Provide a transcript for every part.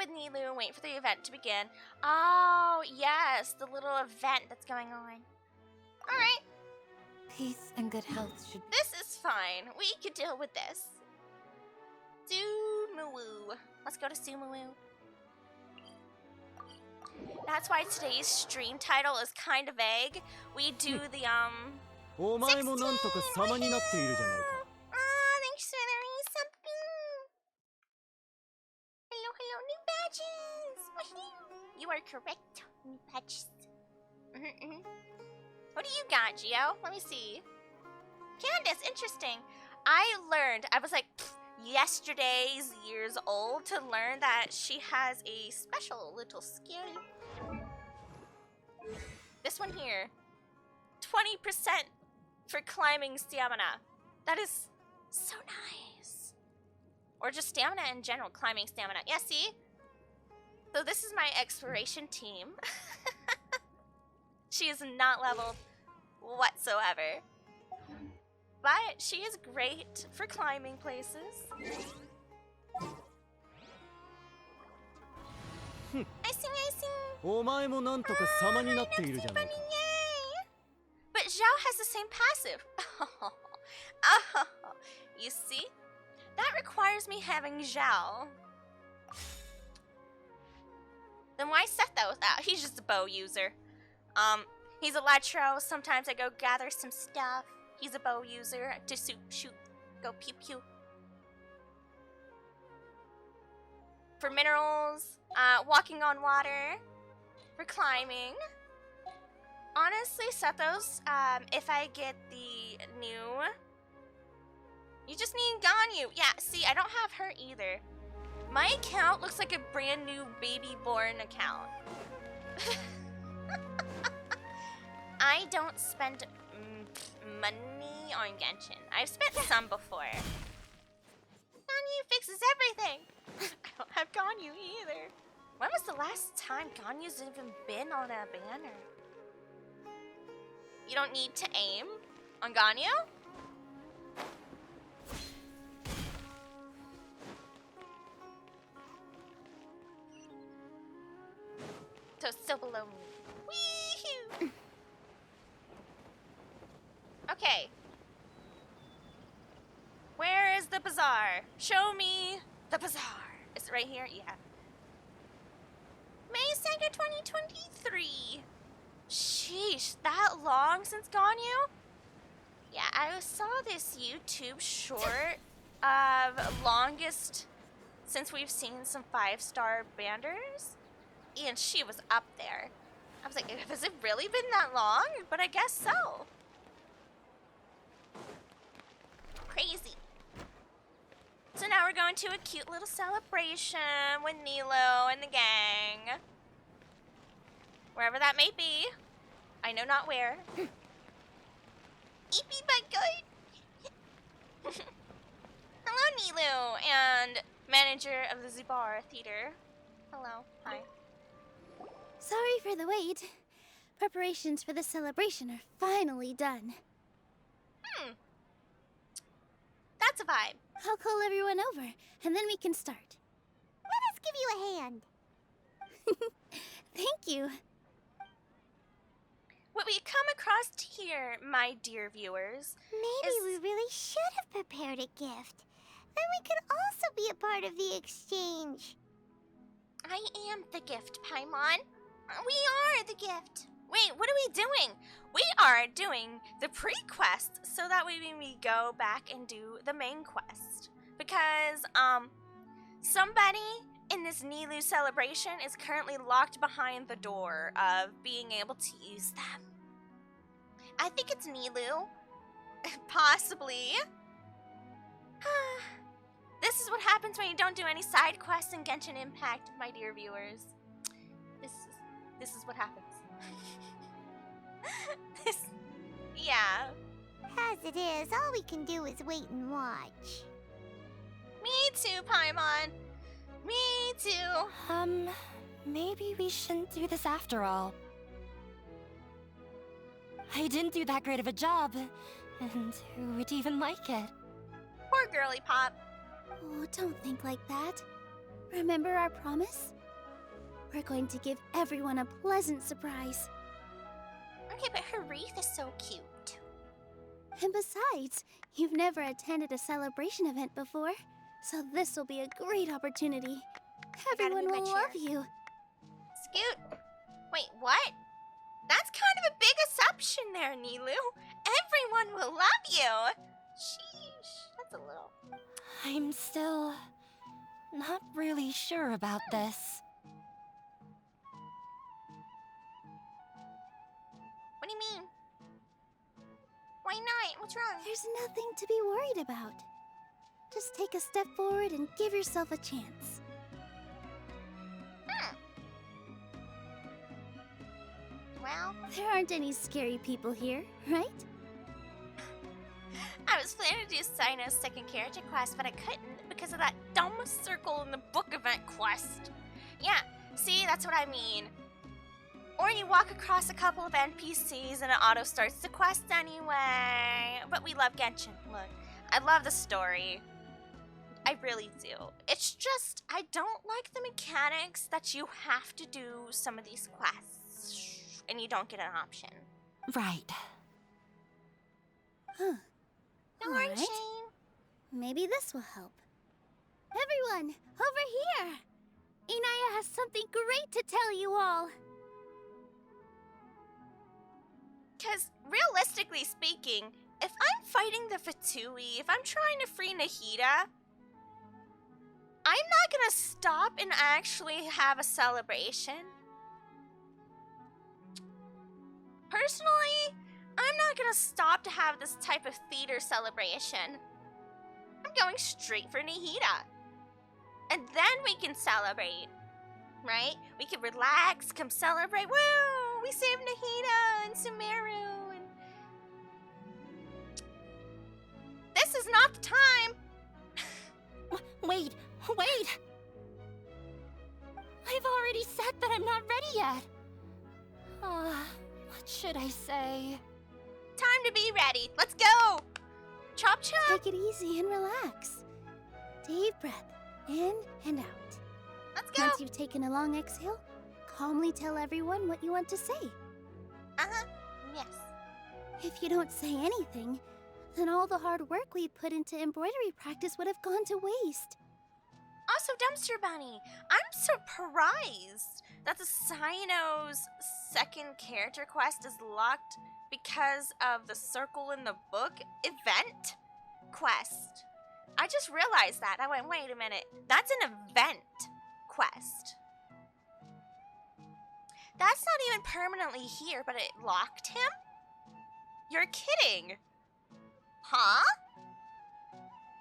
with Nilu and wait for the event to begin. Oh, yes, the little event that's going on. Alright. Peace and good health should be. This is fine. We could deal with this. Sumu. Let's go to Sumu. That's why today's stream title is kind of vague. We do the 16. Oh, thanks for the something. Hello, hello, new badges. You are correct. New badges. What do you got, Gio? Let me see. Candace, interesting. I was like yesterday's years old to learn that she has a special little skill. This one here. 20% for climbing stamina. That is so nice. Or just stamina in general, climbing stamina. Yeah, see? So this is my exploration team. She is not leveled whatsoever. But she is great for climbing places. I see. But Zhao has the same passive. You see? That requires me having Zhao. Then why set those out? He's just a bow user. He's electro. Sometimes I go gather some stuff. He's a bow user to shoot, go pew pew. For minerals, walking on water, for climbing. Honestly, Sethos, if I get the new... You just need Ganyu. Yeah, see, I don't have her either. My account looks like a brand new baby born account. I don't spend money on Genshin. I've spent some before. Ganyu fixes everything. I don't have Ganyu either. When was the last time Ganyu's even been on a banner? You don't need to aim on Ganyu? So still below me. Wee-hoo! Okay. Where is the bazaar? Show me the bazaar. Is it right here? Yeah. May 2nd, 2023. Sheesh, that long since Ganyu? Yeah, I saw this YouTube short of longest since we've seen some 5-star banders. And she was up there. I was like, has it really been that long? But I guess so. Crazy. So now we're going to a cute little celebration with Nilo and the gang. Wherever that may be. I know not where. Eepy but good. Hello, Nilo, and manager of the Zubayr Theater. Hello. Hi. Sorry for the wait. Preparations for the celebration are finally done. That's a vibe. I'll call everyone over, and then we can start. Let us give you a hand. Thank you. What we come across here, my dear viewers, Maybe we really should have prepared a gift. Then we could also be a part of the exchange. I am the gift, Paimon. We are the gift. Wait, what are we doing? We are doing the pre-quest so that way when we go back and do the main quest. Because, somebody in this Nilu celebration is currently locked behind the door of being able to use them. I think it's Nilu. Possibly. This is what happens when you don't do any side quests in Genshin Impact, my dear viewers. This is what happens. Yeah. As it is, all we can do is wait and watch. Me too, Paimon. Me too. Maybe we shouldn't do this after all. I didn't do that great of a job, and who would even like it? Poor girly pop. Oh, don't think like that. Remember our promise? We're going to give everyone a pleasant surprise. Okay, but her wreath is so cute. And besides, you've never attended a celebration event before, so this will be a great opportunity. Everyone move my will chair. love you. Scoot. Wait, what? That's kind of a big assumption there, Nilu. Everyone will love you. Sheesh, that's a little... I'm still not really sure about this. What do you mean? Why not? What's wrong? There's nothing to be worried about. Just take a step forward and give yourself a chance. Well, There aren't any scary people here, right? I was planning to do Sino's second character quest, but I couldn't because of that dumb circle in the book event quest. Yeah, see, that's what I mean. Or you walk across a couple of NPCs and it auto starts the quest anyway. But we love Genshin. Look, I love the story. I really do. It's just, I don't like the mechanics that you have to do some of these quests and you don't get an option. Right. Huh. No worries, Alright. Shane. Maybe this will help. Everyone, over here! Inaya has something great to tell you all. Because realistically speaking, if I'm fighting the Fatui, if I'm trying to free Nahida, I'm not gonna stop and actually have a celebration. Personally, I'm not gonna stop to have this type of theater celebration. I'm going straight for Nahida. And then we can celebrate, right? We can relax, come celebrate. Woo! We saved Nahida and Sumeru and... This is not the time! Wait! I've already said that I'm not ready yet. What should I say? Time to be ready. Let's go! Chop chop! Take it easy and relax. Deep breath, in and out. Let's go! Once you've taken a long exhale, calmly tell everyone what you want to say. Uh-huh. Yes. If you don't say anything, then all the hard work we put into embroidery practice would have gone to waste. Also, Dumpster Bunny, I'm surprised that the Sino's second character quest is locked because of the Circle in the Book event quest. I just realized that. I went, wait a minute. That's an event quest. That's not even permanently here, but it locked him? You're kidding. Huh?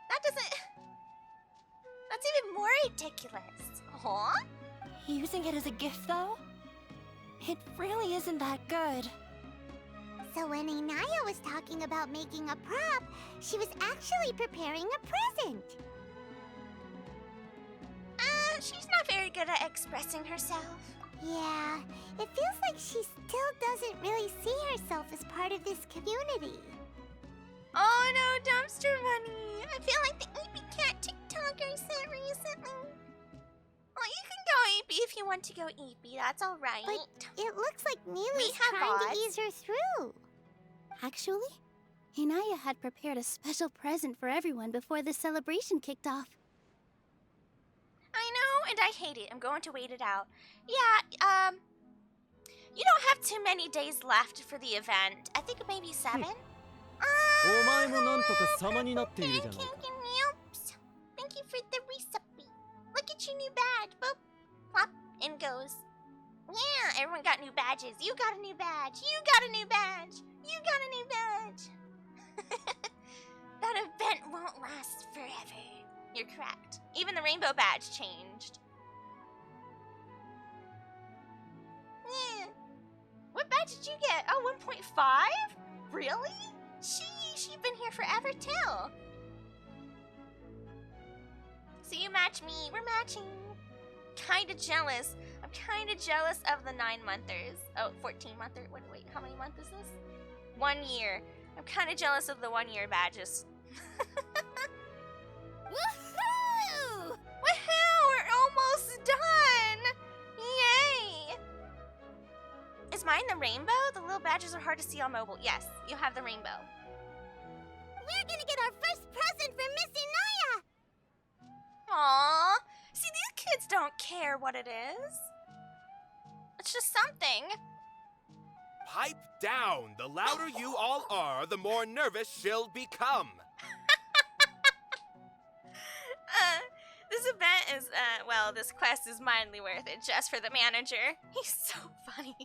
That doesn't... That's even more ridiculous. Huh? Using it as a gift, though? It really isn't that good. So when Inaya was talking about making a prop, she was actually preparing a present. She's not very good at expressing herself. Yeah, it feels like she still doesn't really see herself as part of this community. Oh no, Dumpster Bunny! I feel like the Eepy Cat TikToker said recently. Well, you can go Eepy if you want to go Eepy. That's all right. But it looks like We Nilu's have trying odds. to ease her through. Actually, Inaya had prepared a special present for everyone before the celebration kicked off. I know, and I hate it. I'm going to wait it out. Yeah, you don't have too many days left for the event. I think maybe 7. お前もなんとか様になっているじゃないか。 Thank you for the recipe. Look at your new badge. Boop. Plop. In goes. Yeah, everyone got new badges. You got a new badge. You got a new badge. You got a new badge. That event won't last forever. You're correct. Even the rainbow badge changed. Yeah. What badge did you get? Oh, 1.5? Really? Sheesh, you've been here forever too. So you match me. We're matching. Kinda jealous. I'm kinda jealous of the 9-monthers. Oh, 14-monther. Wait, how many months is this? 1 year. I'm kinda jealous of the 1-year badges. Woohoo! Woohoo! We're find the rainbow? The little badges are hard to see on mobile. Yes, you have the rainbow. We're gonna get our first present from Missy Naya! Aww. See, these kids don't care what it is. It's just something. Pipe down! The louder you all are, the more nervous she'll become. This event is, well, this quest is mildly worth it just for the manager. He's so funny.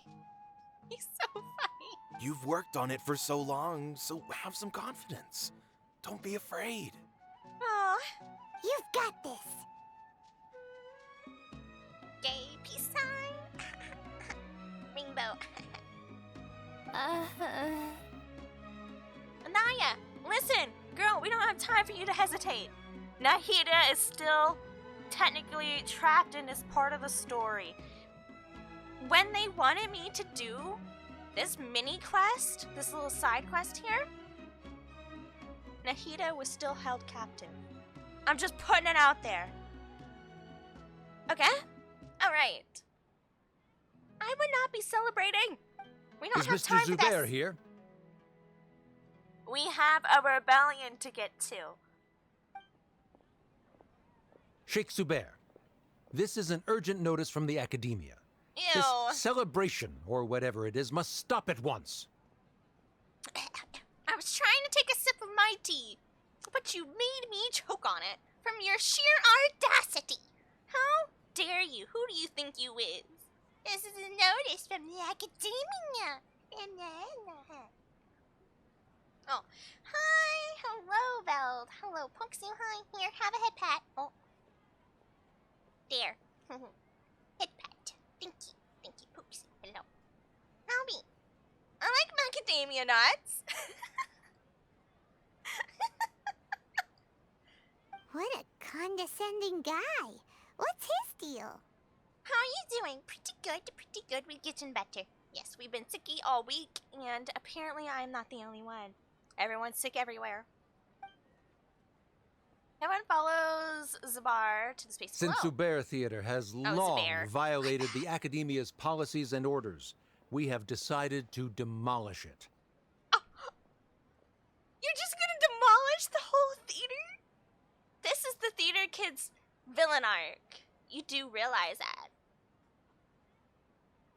He's so funny. You've worked on it for so long, so have some confidence. Don't be afraid. Aw. You've got this. Gay peace sign. Rainbow. Anaya, listen. Girl, we don't have time for you to hesitate. Nahida is still technically trapped in this part of the story. When they wanted me to do this mini quest, this little side quest here, Nahida was still held captive. I'm just putting it out there. Okay? Alright. I would not be celebrating. We don't Is have Mr. time for Zubayr this. here? We have a rebellion to get to. Sheikh Zubayr, this is an urgent notice from the Academia. Ew. This celebration, or whatever it is, must stop at once. I was trying to take a sip of my tea, but you made me choke on it from your sheer audacity. How dare you? Who do you think you is? This is a notice from the Academia. Oh, hi, hello, Veld. Hello, Punxsutawney. Hi, here, have a head pat. Oh, there. Head pat. Thank you, Poopsie. Hello. Howdy. I like macadamia nuts. What a condescending guy. What's his deal? How are you doing? Pretty good. We're getting better. Yes, we've been sicky all week, and apparently I'm not the only one. Everyone's sick everywhere. Everyone follows Zubayr to the space Since below. Zubayr Theater has long Zubayr. violated the Academia's policies and orders, we have decided to demolish it. You're just gonna demolish the whole theater? This is the theater kids' villain arc. You do realize that.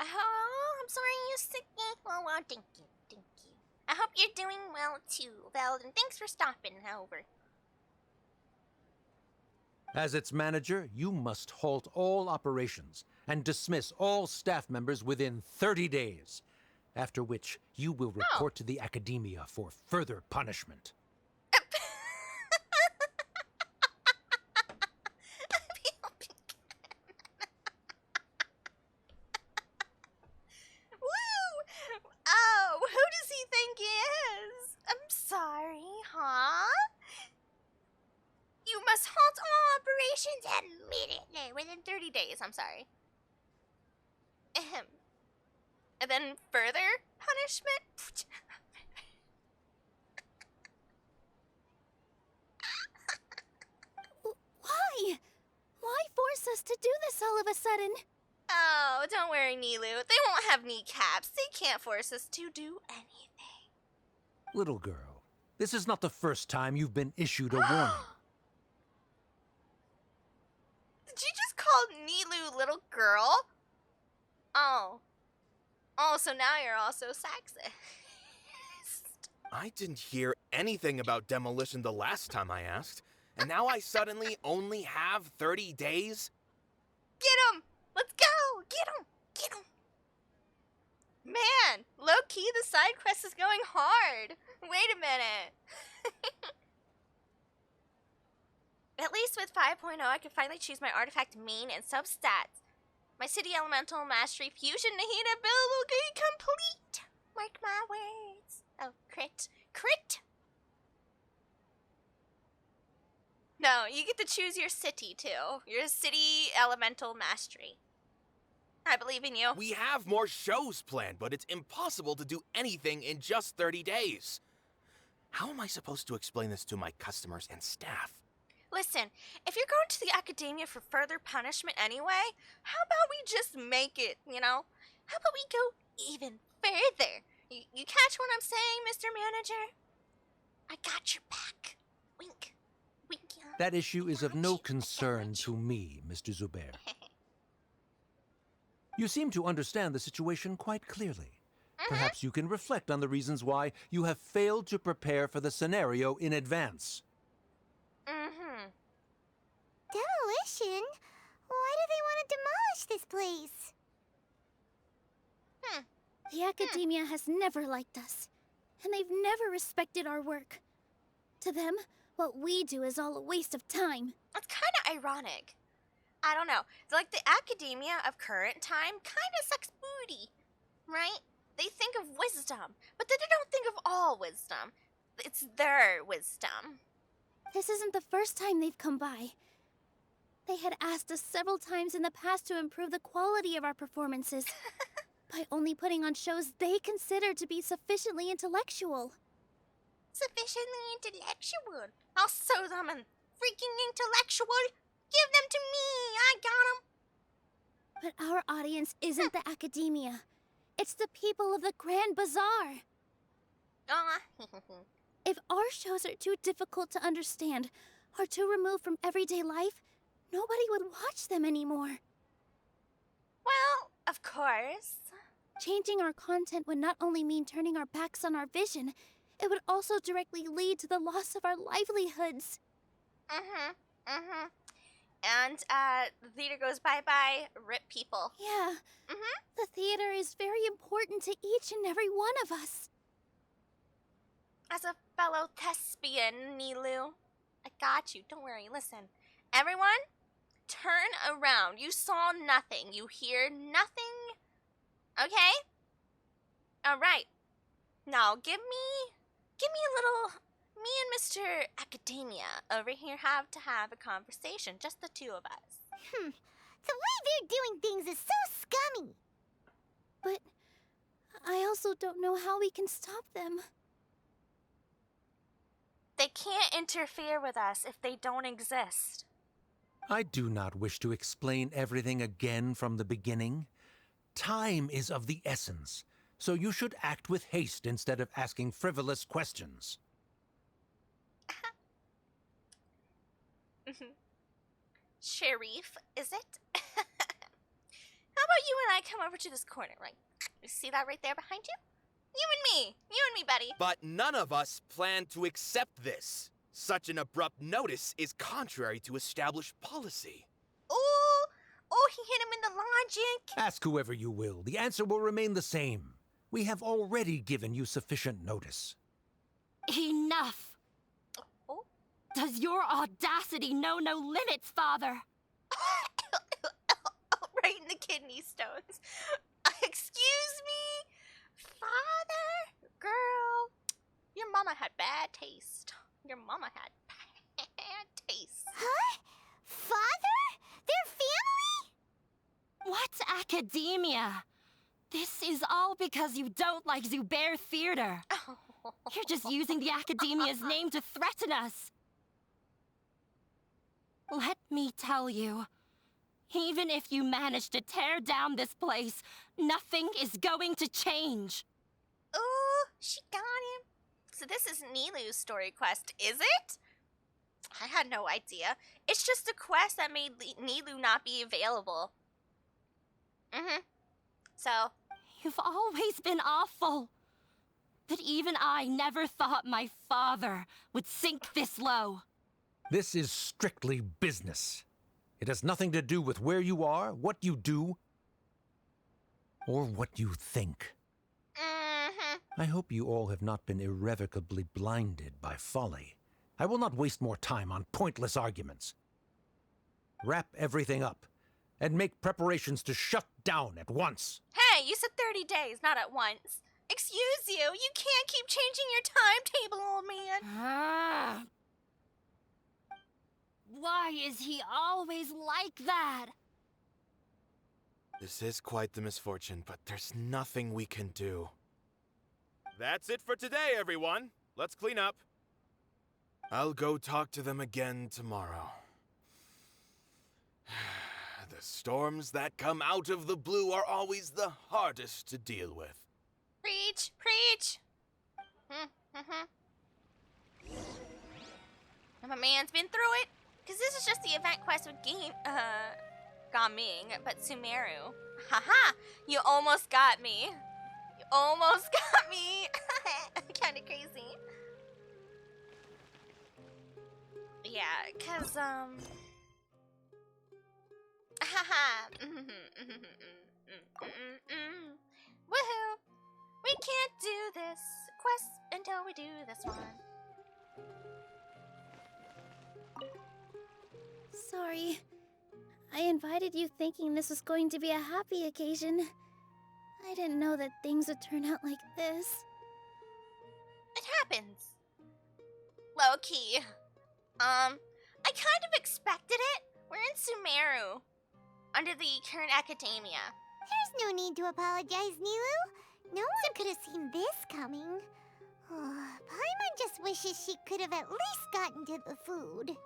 Oh, I'm sorry you're sick. Oh, well, thank you. I hope you're doing well too, Veld, and thanks for stopping over. As its manager, you must halt all operations and dismiss all staff members within 30 days, after which you will report to the Academia for further punishment. Woo! Oh, who does he think he is? I'm sorry, huh? You must halt all operations immediately within 30 days. I'm sorry. Ahem. And then further punishment? Why? Why force us to do this all of a sudden? Oh, don't worry, Nilu. They won't have kneecaps. They can't force us to do anything. Little girl, this is not the first time you've been issued a warning. Did you just call Nilu little girl? Oh. Oh, so now you're also sexist. I didn't hear anything about demolition the last time I asked, and now I suddenly only have 30 days? Get him! Let's go! Get him! Get him! Man, low-key, the side quest is going hard. Wait a minute. At least with 5.0, I can finally choose my artifact main and substats. My city elemental mastery fusion Nahida build will be complete. Mark my words. Oh, crit. Crit! No, you get to choose your city, too. Your city elemental mastery. I believe in you. We have more shows planned, but it's impossible to do anything in just 30 days. How am I supposed to explain this to my customers and staff? Listen, if you're going to the academia for further punishment anyway, how about we just make it, you know? How about we go even further. You catch what I'm saying, Mr. Manager? I got your back. Wink. Wink, yeah. That issue is of Got no you. concern to me, Mr. Zubayr. You seem to understand the situation quite clearly. Perhaps you can reflect on the reasons why you have failed to prepare for the scenario in advance. Demolition? Why do they want to demolish this place? The academia has never liked us, and they've never respected our work. To them, what we do is all a waste of time. It's kind of ironic. I don't know. It's like the academia of current time kind of sucks booty, right? They think of wisdom, but then they don't think of all wisdom. It's their wisdom. This isn't the first time they've come by. They had asked us several times in the past to improve the quality of our performances by only putting on shows they consider to be sufficiently intellectual. Sufficiently intellectual. I'll sew them in freaking intellectual. Give them to me. I got them. But our audience isn't the academia. It's the people of the Grand Bazaar. If our shows are too difficult to understand or too removed from everyday life, nobody would watch them anymore. Well, of course. Changing our content would not only mean turning our backs on our vision, it would also directly lead to the loss of our livelihoods. And, the theater goes bye-bye, rip people. Yeah. The theater is very important to each and every one of us. As a fellow thespian, Nilu, I got you. Don't worry. Listen. Everyone, turn around. You saw nothing. You hear nothing. Okay? Alright. Now, give me a little... Me and Mr. Academia over here have to have a conversation. Just the two of us. The way they're doing things is so scummy. But I also don't know how we can stop them. They can't interfere with us if they don't exist. I do not wish to explain everything again from the beginning. Time is of the essence, so you should act with haste instead of asking frivolous questions. Sharif, is it? How about you and I come over to this corner, right? You see that right there behind you? You and me, buddy. But none of us plan to accept this. Such an abrupt notice is contrary to established policy. Oh, he hit him in the logic. Ask whoever you will. The answer will remain the same. We have already given you sufficient notice. Enough! Oh. Does your audacity know no limits, Father? Right in the kidney stones. Excuse me? Father? Girl, your mama had bad taste. Your mama had bad taste. Huh? Father? Their family? What academia? This is all because you don't like Zubayr Theater. You're just using the academia's name to threaten us. Let me tell you, even if you manage to tear down this place, nothing is going to change. Ooh, she got him. So this is Nilu's story quest, is it? I had no idea. It's just a quest that made Nilu not be available. So, You've always been awful. But even I never thought my father would sink this low. This is strictly business. It has nothing to do with where you are, what you do, or what you think. I hope you all have not been irrevocably blinded by folly. I will not waste more time on pointless arguments. Wrap everything up, and make preparations to shut down at once. hey, you said 30 days, not at once. Excuse you, you can't keep changing your timetable, old man. Why is he always like that? This is quite the misfortune, but there's nothing we can do. That's it for today, everyone. Let's clean up. I'll go talk to them again tomorrow. The storms that come out of the blue are always the hardest to deal with. Preach! My man's been through it. Because this is just the event quest with Gaming, but Sumeru. Haha! You almost got me. You almost got me. Kinda crazy. Yeah, cause, haha. Woohoo! We can't do this quest until we do this one. Sorry. I invited you thinking this was going to be a happy occasion. I didn't know that things would turn out like this. It happens. Low key. I kind of expected it. We're in Sumeru, under the current academia. There's no need to apologize, Nilu. No one could have seen this coming. Paimon just wishes she could have at least gotten to the food.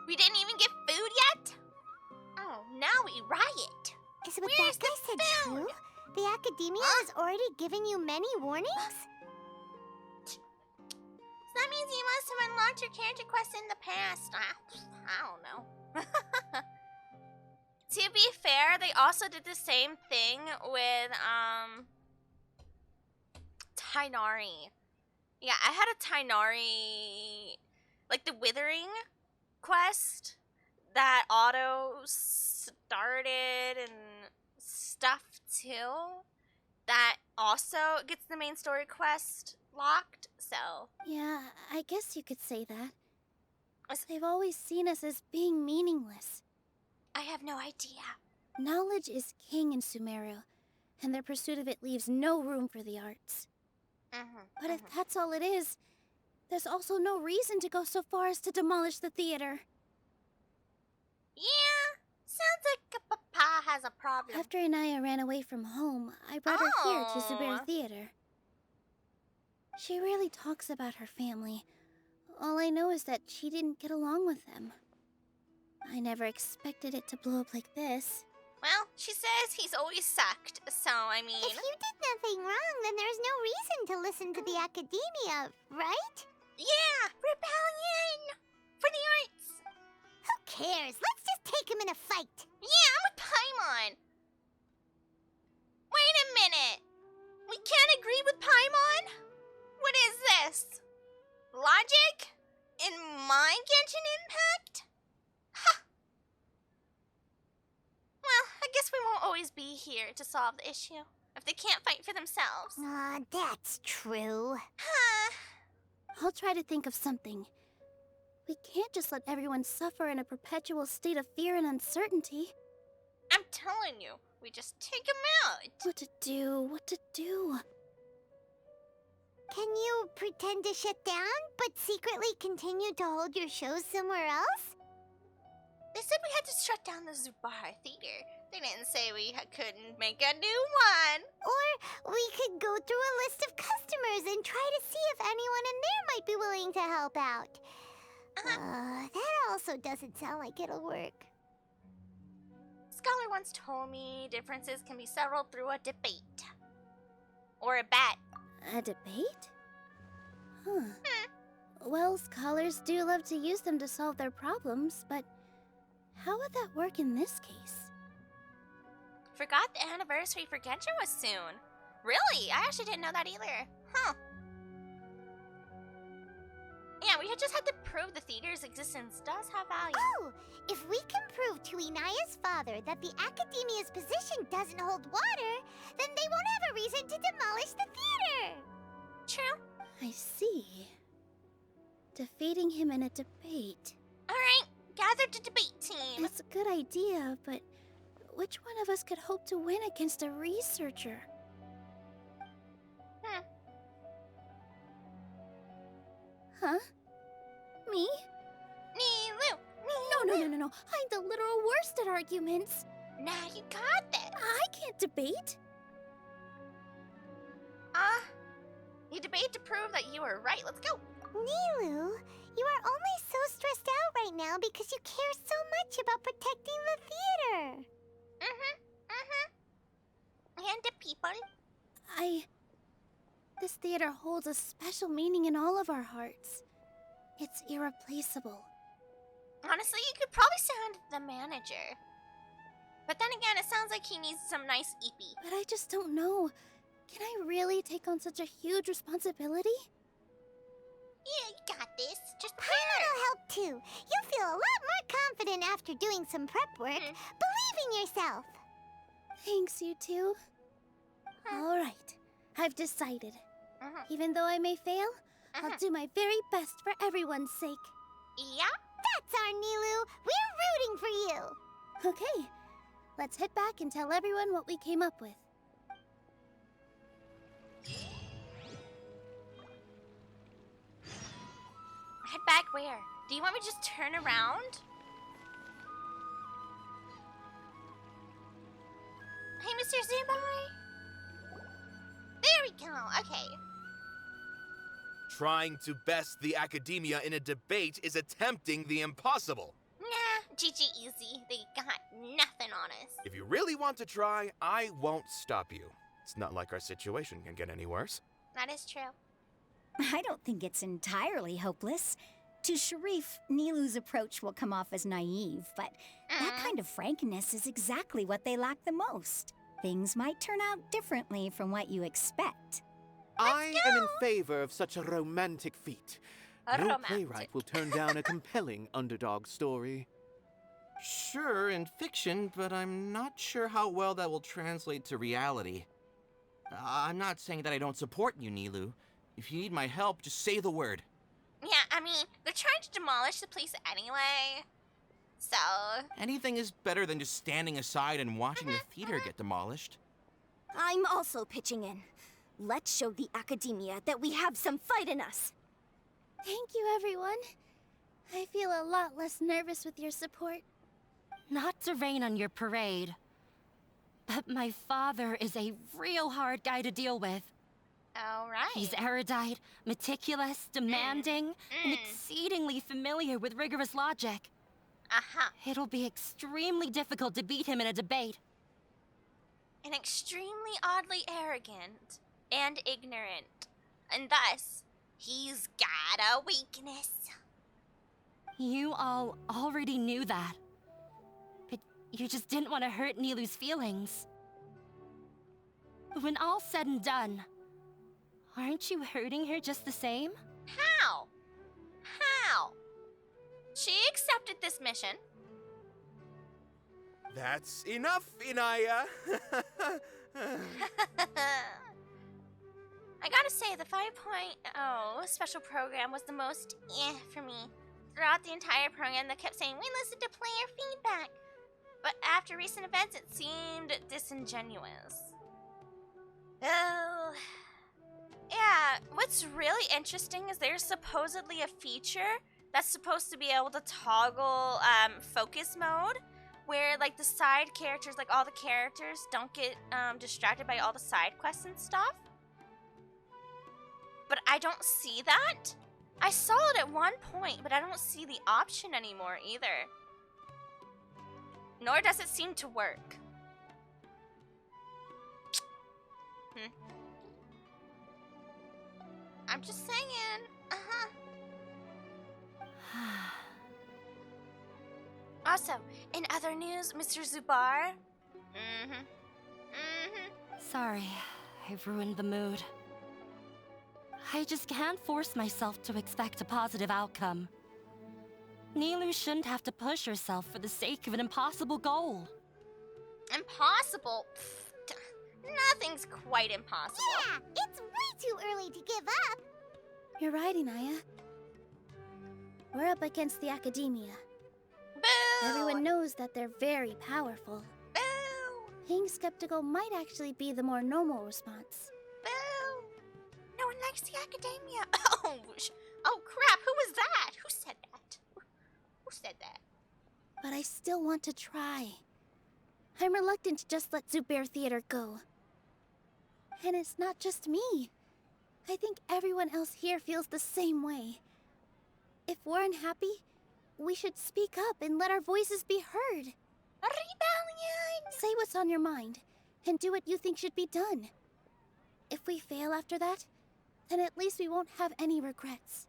We didn't even get food yet? Oh, now we riot. Is what Where's that guy the said food? true? The academia has already given you many warnings? So that means you must have unlocked your character quest in the past. I don't know. To be fair, they also did the same thing with, Tainari. Yeah, I had a Tainari, like the Withering quest that auto started and stuff too. That also gets the main story quest locked, so. Yeah, I guess you could say that. They've always seen us as being meaningless. I have no idea. Knowledge is king in Sumeru, and their pursuit of it leaves no room for the arts. But if that's all it is, there's also no reason to go so far as to demolish the theater. Yeah, sounds like a papa has a problem. After Inaya ran away from home, I brought her here to Zubayr Theater. She rarely talks about her family. All I know is that she didn't get along with them. I never expected it to blow up like this. Well, she says he's always sucked, so I mean... If you did nothing wrong, then there's no reason to listen to the academia, right? Yeah, rebellion! For the arts! Who cares? Let's just take him in a fight. Yeah, I'm with Paimon! Wait a minute! We can't agree with Paimon? What is this? Logic? In my Genshin Impact? Ha! Well, I guess we won't always be here to solve the issue if they can't fight for themselves. That's true. Huh. I'll try to think of something. We can't just let everyone suffer in a perpetual state of fear and uncertainty. I'm telling you, we just take him out. What to do? Can you pretend to shut down, but secretly continue to hold your shows somewhere else? They said we had to shut down the Zubayr Theater. They didn't say we couldn't make a new one. Or we could go through a list of customers and try to see if anyone in there might be willing to help out. That also doesn't sound like it'll work. Scholar once told me differences can be settled through a debate. Or a bet. A debate? Huh. Well, scholars do love to use them to solve their problems, but how would that work in this case? Forgot the anniversary for Genshin was soon. Really? I actually didn't know that either. Huh. Yeah, we just had to prove the theater's existence does have value. Oh, if we can prove to Inaya's father that the academia's position doesn't hold water, then they won't have a reason to demolish the theater. True. I see. Defeating him in a debate. Alright, gather the debate team. It's a good idea, but which one of us could hope to win against a researcher? Huh? Me? Nilu! No. I'm the literal worst at arguments. Now you got this. I can't debate. You debate to prove that you were right. Let's go. Nilu, you are only so stressed out right now because you care so much about protecting the theater. And the people. theater holds a special meaning in all of our hearts. It's irreplaceable. Honestly, you could probably sound the manager. But then again, it sounds like he needs some nice EP. But I just don't know. Can I really take on such a huge responsibility? Yeah, you got this. Just Paimon will help too. You feel a lot more confident after doing some prep work. Believe in yourself. Thanks, you two. Alright, I've decided. Even though I may fail, I'll do my very best for everyone's sake. Yeah? That's our Nilu. We're rooting for you. Okay, let's head back and tell everyone what we came up with. Head back where? Do you want me to just turn around? Hey, Mr. Zubayr. There we go. Okay. Trying to best the academia in a debate is attempting the impossible. Nah, GG easy. They got nothing on us. If you really want to try, I won't stop you. It's not like our situation can get any worse. That is true. I don't think it's entirely hopeless. To Sharif, Nilu's approach will come off as naive, but that kind of frankness is exactly what they lack the most. Things might turn out differently from what you expect. I am in favor of such a romantic feat. No playwright will turn down a compelling underdog story. Sure, in fiction, but I'm not sure how well that will translate to reality. I'm not saying that I don't support you, Nilu. If you need my help, just say the word. Yeah, I mean, they're trying to demolish the place anyway. So... Anything is better than just standing aside and watching the theater get demolished. I'm also pitching in. Let's show the academia that we have some fight in us. Thank you, everyone. I feel a lot less nervous with your support. Not to rain on your parade, but my father is a real hard guy to deal with. Alright. He's erudite, meticulous, demanding, and exceedingly familiar with rigorous logic. It'll be extremely difficult to beat him in a debate. And extremely oddly arrogant and ignorant. And thus, he's got a weakness. You all already knew that. But you just didn't want to hurt Nilu's feelings. But when all's said and done, aren't you hurting her just the same? How? How? She accepted this mission. That's enough, Inaya. I gotta say, the 5.0 special program was the most for me. Throughout the entire program, they kept saying, we listen to player feedback. But after recent events, it seemed disingenuous. Oh... Yeah, what's really interesting is there's supposedly a feature that's supposed to be able to toggle focus mode, where like the side characters, like all the characters, don't get distracted by all the side quests and stuff. But I don't see that. I saw it at one point, but I don't see the option anymore either. Nor does it seem to work. I'm just saying. Also, in other news, Mr. Zubayr. Sorry, I've ruined the mood. I just can't force myself to expect a positive outcome. Nilu shouldn't have to push herself for the sake of an impossible goal. Impossible? Nothing's quite impossible. Yeah, it's way too early to give up. You're right, Inaya. We're up against the academia. Boo! Everyone knows that they're very powerful. Boo! Being skeptical might actually be the more normal response. Boo! No one likes the academia. Oh crap, who was that? Who said that? Who said that? But I still want to try. I'm reluctant to just let Zubayr Theater go. And it's not just me. I think everyone else here feels the same way. If we're unhappy, we should speak up and let our voices be heard. Rebellion! Say what's on your mind, and do what you think should be done. If we fail after that, then at least we won't have any regrets.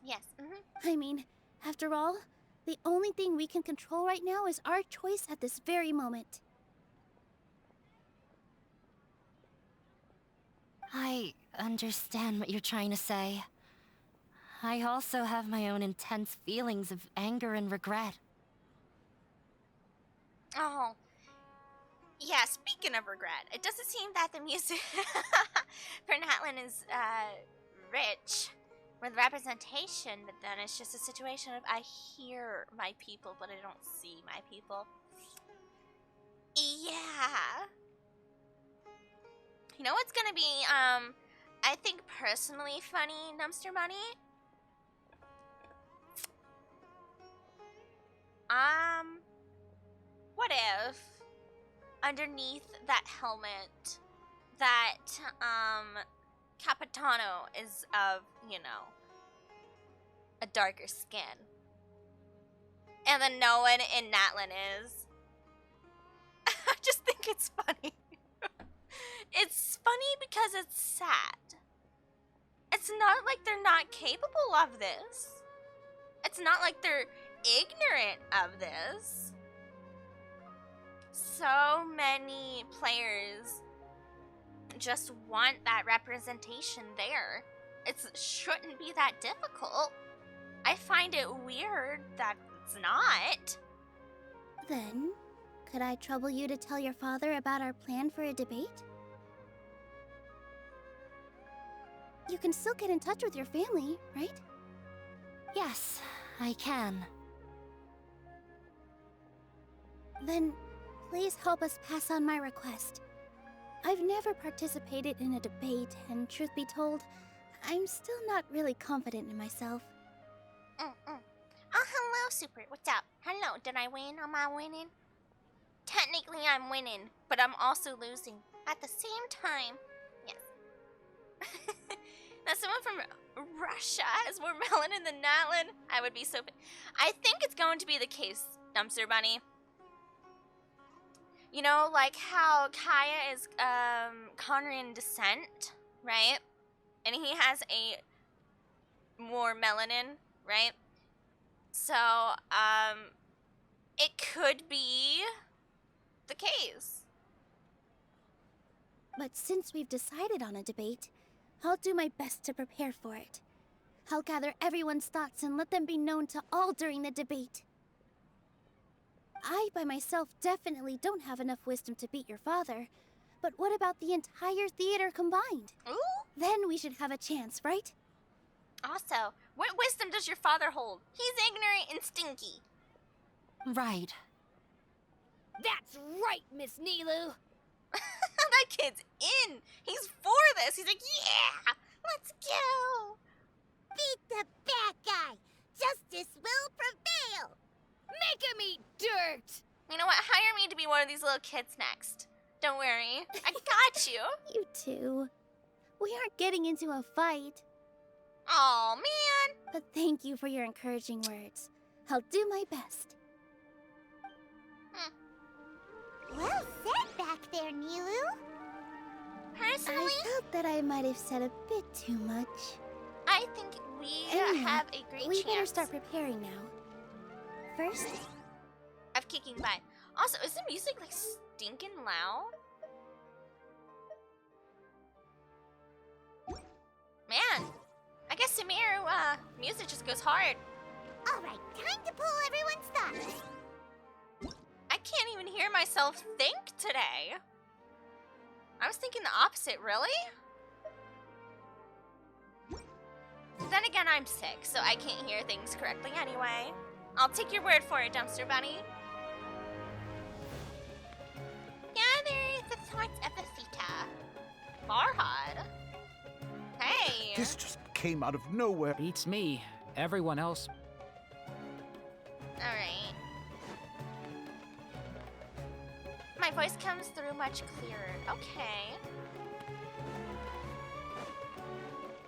Yes. I mean, after all, the only thing we can control right now is our choice at this very moment. I understand what you're trying to say. I also have my own intense feelings of anger and regret. Oh. Yeah, speaking of regret, it doesn't seem that the music for Natlan is rich with representation, but then it's just a situation of I hear my people, but I don't see my people. Yeah. You know what's gonna be, I think personally funny, Dumpster Bunny? What if underneath that helmet that, Capitano is of, you know, a darker skin. And then no one in Natlan is. I just think it's funny. It's funny because it's sad. It's not like they're not capable of this. It's not like they're ignorant of this. So many players just want that representation there. It shouldn't be that difficult. I find it weird that it's not. Then, could I trouble you to tell your father about our plan for a debate? You can still get in touch with your family, right? Yes, I can. Then, please help us pass on my request. I've never participated in a debate, and truth be told, I'm still not really confident in myself. Oh, hello, Super. What's up? Hello, did I win? Am I winning? Technically, I'm winning, but I'm also losing at the same time. Yes. Now, someone from Russia has more melanin than Natlan. I would be so... I think it's going to be the case, Dumpster Bunny. You know, like how Kaya is Conrian descent, right? And he has a more melanin, right? So, it could be the case. But since we've decided on a debate, I'll do my best to prepare for it. I'll gather everyone's thoughts and let them be known to all during the debate. I, by myself, definitely don't have enough wisdom to beat your father. But what about the entire theater combined? Ooh. Then we should have a chance, right? Also, what wisdom does your father hold? He's ignorant and stinky. Right. That's right, Miss Nilu. That kid's in. He's for this. He's like, yeah, let's go. Beat the bad guy. Justice will prevail. Make him eat dirt. You know what? Hire me to be one of these little kids next. Don't worry. I got you. You too. We aren't getting into a fight. Aw, man. But thank you for your encouraging words. I'll do my best. Well said back there, Nilu. Personally, I felt that I might have said a bit too much. I think we Anyway, have a great we better chance start preparing now. First, of kicking butt. Also, is the music like stinking loud? Man, I guess Samir, music just goes hard. All right, time to pull everyone's thoughts. I can't even hear myself think today. I was thinking the opposite, really? Then again, I'm sick, so I can't hear things correctly anyway. I'll take your word for it, Dumpster Bunny. Gather the thoughts of Afita. Farhad. Hey. This just came out of nowhere. Beats me. Everyone else. Alright. My voice comes through much clearer. Okay.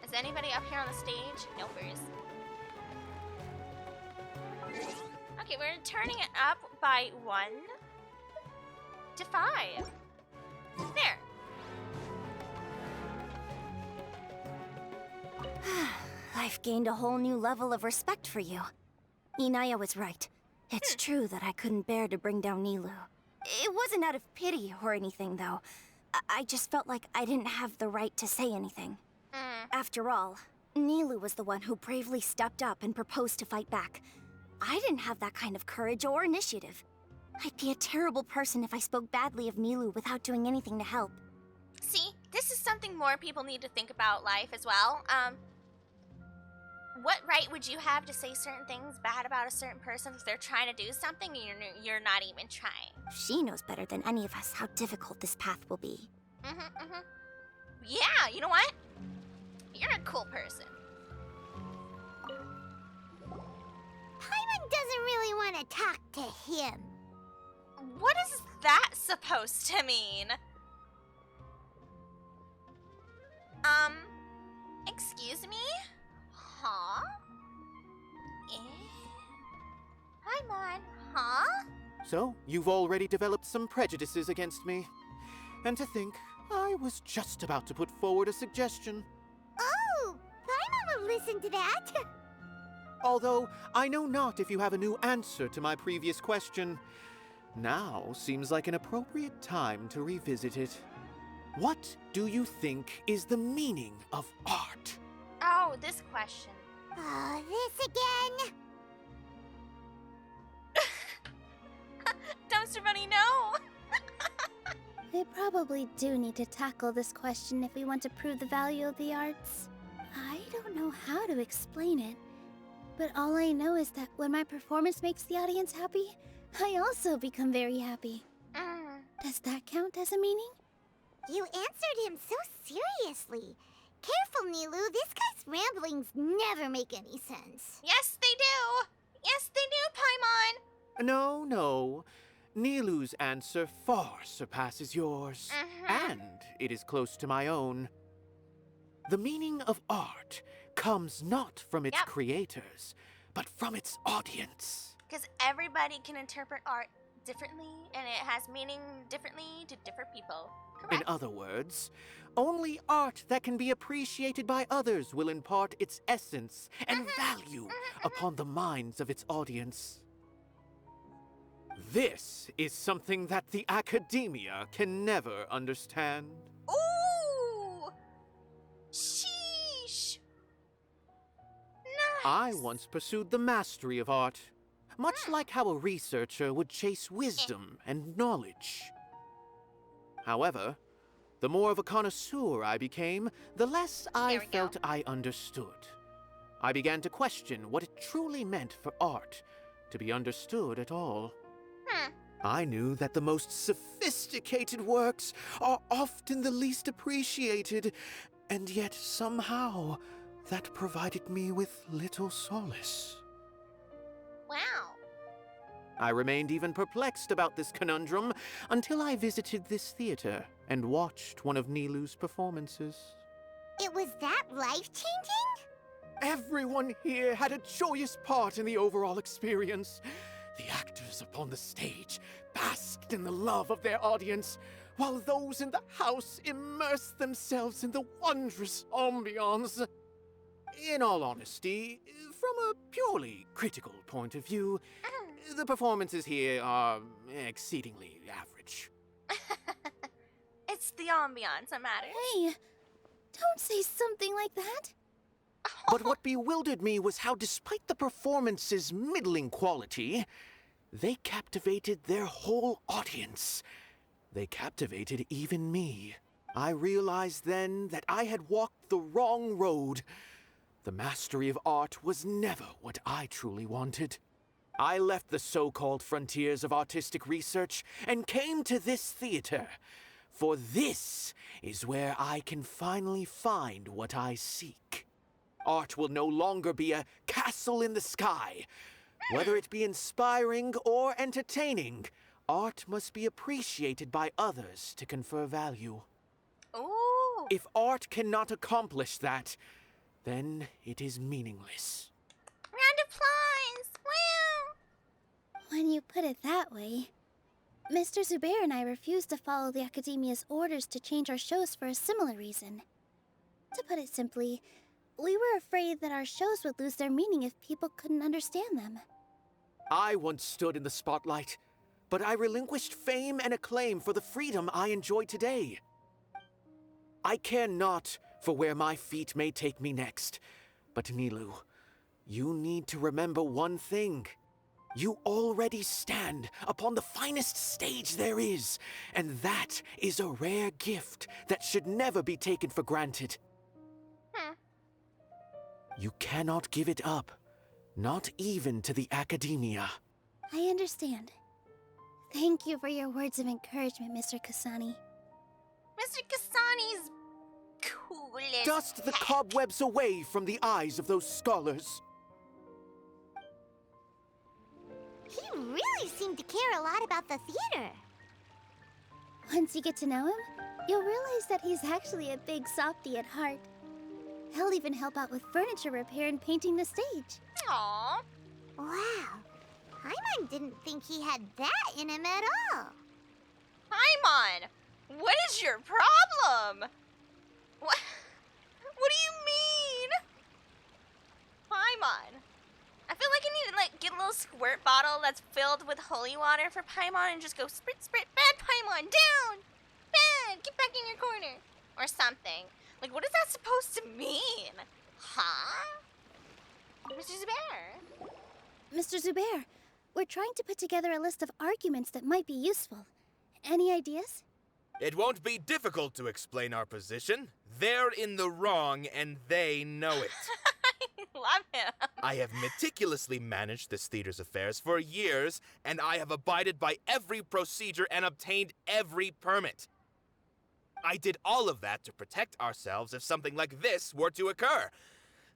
Is anybody up here on the stage? Nopers. Okay, we're turning it up by 1 to 5. There. I've gained a whole new level of respect for you. Inaya was right. It's true that I couldn't bear to bring down Nilou. It wasn't out of pity or anything, though. I just felt like I didn't have the right to say anything. After all, Nilou was the one who bravely stepped up and proposed to fight back. I didn't have that kind of courage or initiative. I'd be a terrible person if I spoke badly of Nilou without doing anything to help. See, this is something more people need to think about life as well. What right would you have to say certain things bad about a certain person if they're trying to do something and you're not even trying? She knows better than any of us how difficult this path will be. Yeah, you know what? You're a cool person. Paimon doesn't really want to talk to him. What is that supposed to mean? Excuse me? Huh? Paimon, huh? So, you've already developed some prejudices against me. And to think, I was just about to put forward a suggestion. Oh, Paimon will listen to that. Although, I know not if you have a new answer to my previous question. Now seems like an appropriate time to revisit it. What do you think is the meaning of art? Oh, this question. Oh, this again? Dumpster Bunny, no! We probably do need to tackle this question if we want to prove the value of the arts. I don't know how to explain it, but all I know is that when my performance makes the audience happy, I also become very happy. Does that count as a meaning? You answered him so seriously. Careful, Nilou. This guy's ramblings never make any sense. Yes, they do! Yes, they do, Paimon! No. Nilou's answer far surpasses yours. And it is close to my own. The meaning of art comes not from its creators, but from its audience. Because everybody can interpret art differently, and it has meaning differently to different people. Correct? In other words, only art that can be appreciated by others will impart its essence and value upon the minds of its audience. This is something that the academia can never understand. Ooh! Sheesh! Nice! I once pursued the mastery of art, much like how a researcher would chase wisdom and knowledge. However, the more of a connoisseur I became, the less I felt I understood. I began to question what it truly meant for art to be understood at all. I knew that the most sophisticated works are often the least appreciated, and yet somehow that provided me with little solace. Wow. I remained even perplexed about this conundrum until I visited this theater and watched one of Nilou's performances. It was that life-changing? Everyone here had a joyous part in the overall experience. The actors upon the stage basked in the love of their audience, while those in the house immersed themselves in the wondrous ambiance. In all honesty, from a purely critical point of view, the performances here are exceedingly average. It's the ambiance that matters. Hey, don't say something like that. But what bewildered me was how, despite the performance's middling quality, they captivated their whole audience. They captivated even me. I realized then that I had walked the wrong road. The mastery of art was never what I truly wanted. I left the so-called frontiers of artistic research and came to this theater, for this is where I can finally find what I seek. Art will no longer be a castle in the sky. Whether it be inspiring or entertaining, art must be appreciated by others to confer value. Ooh. If art cannot accomplish that, then it is meaningless. Round of applause! Wow! When you put it that way, Mr. Zubayr and I refused to follow the Academia's orders to change our shows for a similar reason. To put it simply, We were afraid that our shows would lose their meaning if people couldn't understand them. I once stood in the spotlight, but I relinquished fame and acclaim for the freedom I enjoy today. I care not for where my feet may take me next, but Nilou, you need to remember one thing. You already stand upon the finest stage there is, and that is a rare gift that should never be taken for granted. You cannot give it up, not even to the academia. I understand. Thank you for your words of encouragement, Mr. Kasani. Mr. Kasani's cool as Dust the heck. cobwebs away from the eyes of those scholars. He really seemed to care a lot about the theater. Once you get to know him, you'll realize that he's actually a big softie at heart. He'll even help out with furniture repair and painting the stage. Aww. Wow. Paimon didn't think he had that in him at all. Paimon, what is your problem? What do you mean? Paimon. I feel like I need to get a little squirt bottle that's filled with holy water for Paimon and just go sprit sprit, bad Paimon, down! Bad, get back in your corner. Or something. Like, what is that supposed to mean? Huh? Mr. Zubayr? Mr. Zubayr, we're trying to put together a list of arguments that might be useful. Any ideas? It won't be difficult to explain our position. They're in the wrong, and they know it. I love him. I have meticulously managed this theater's affairs for years, and I have abided by every procedure and obtained every permit. I did all of that to protect ourselves if something like this were to occur.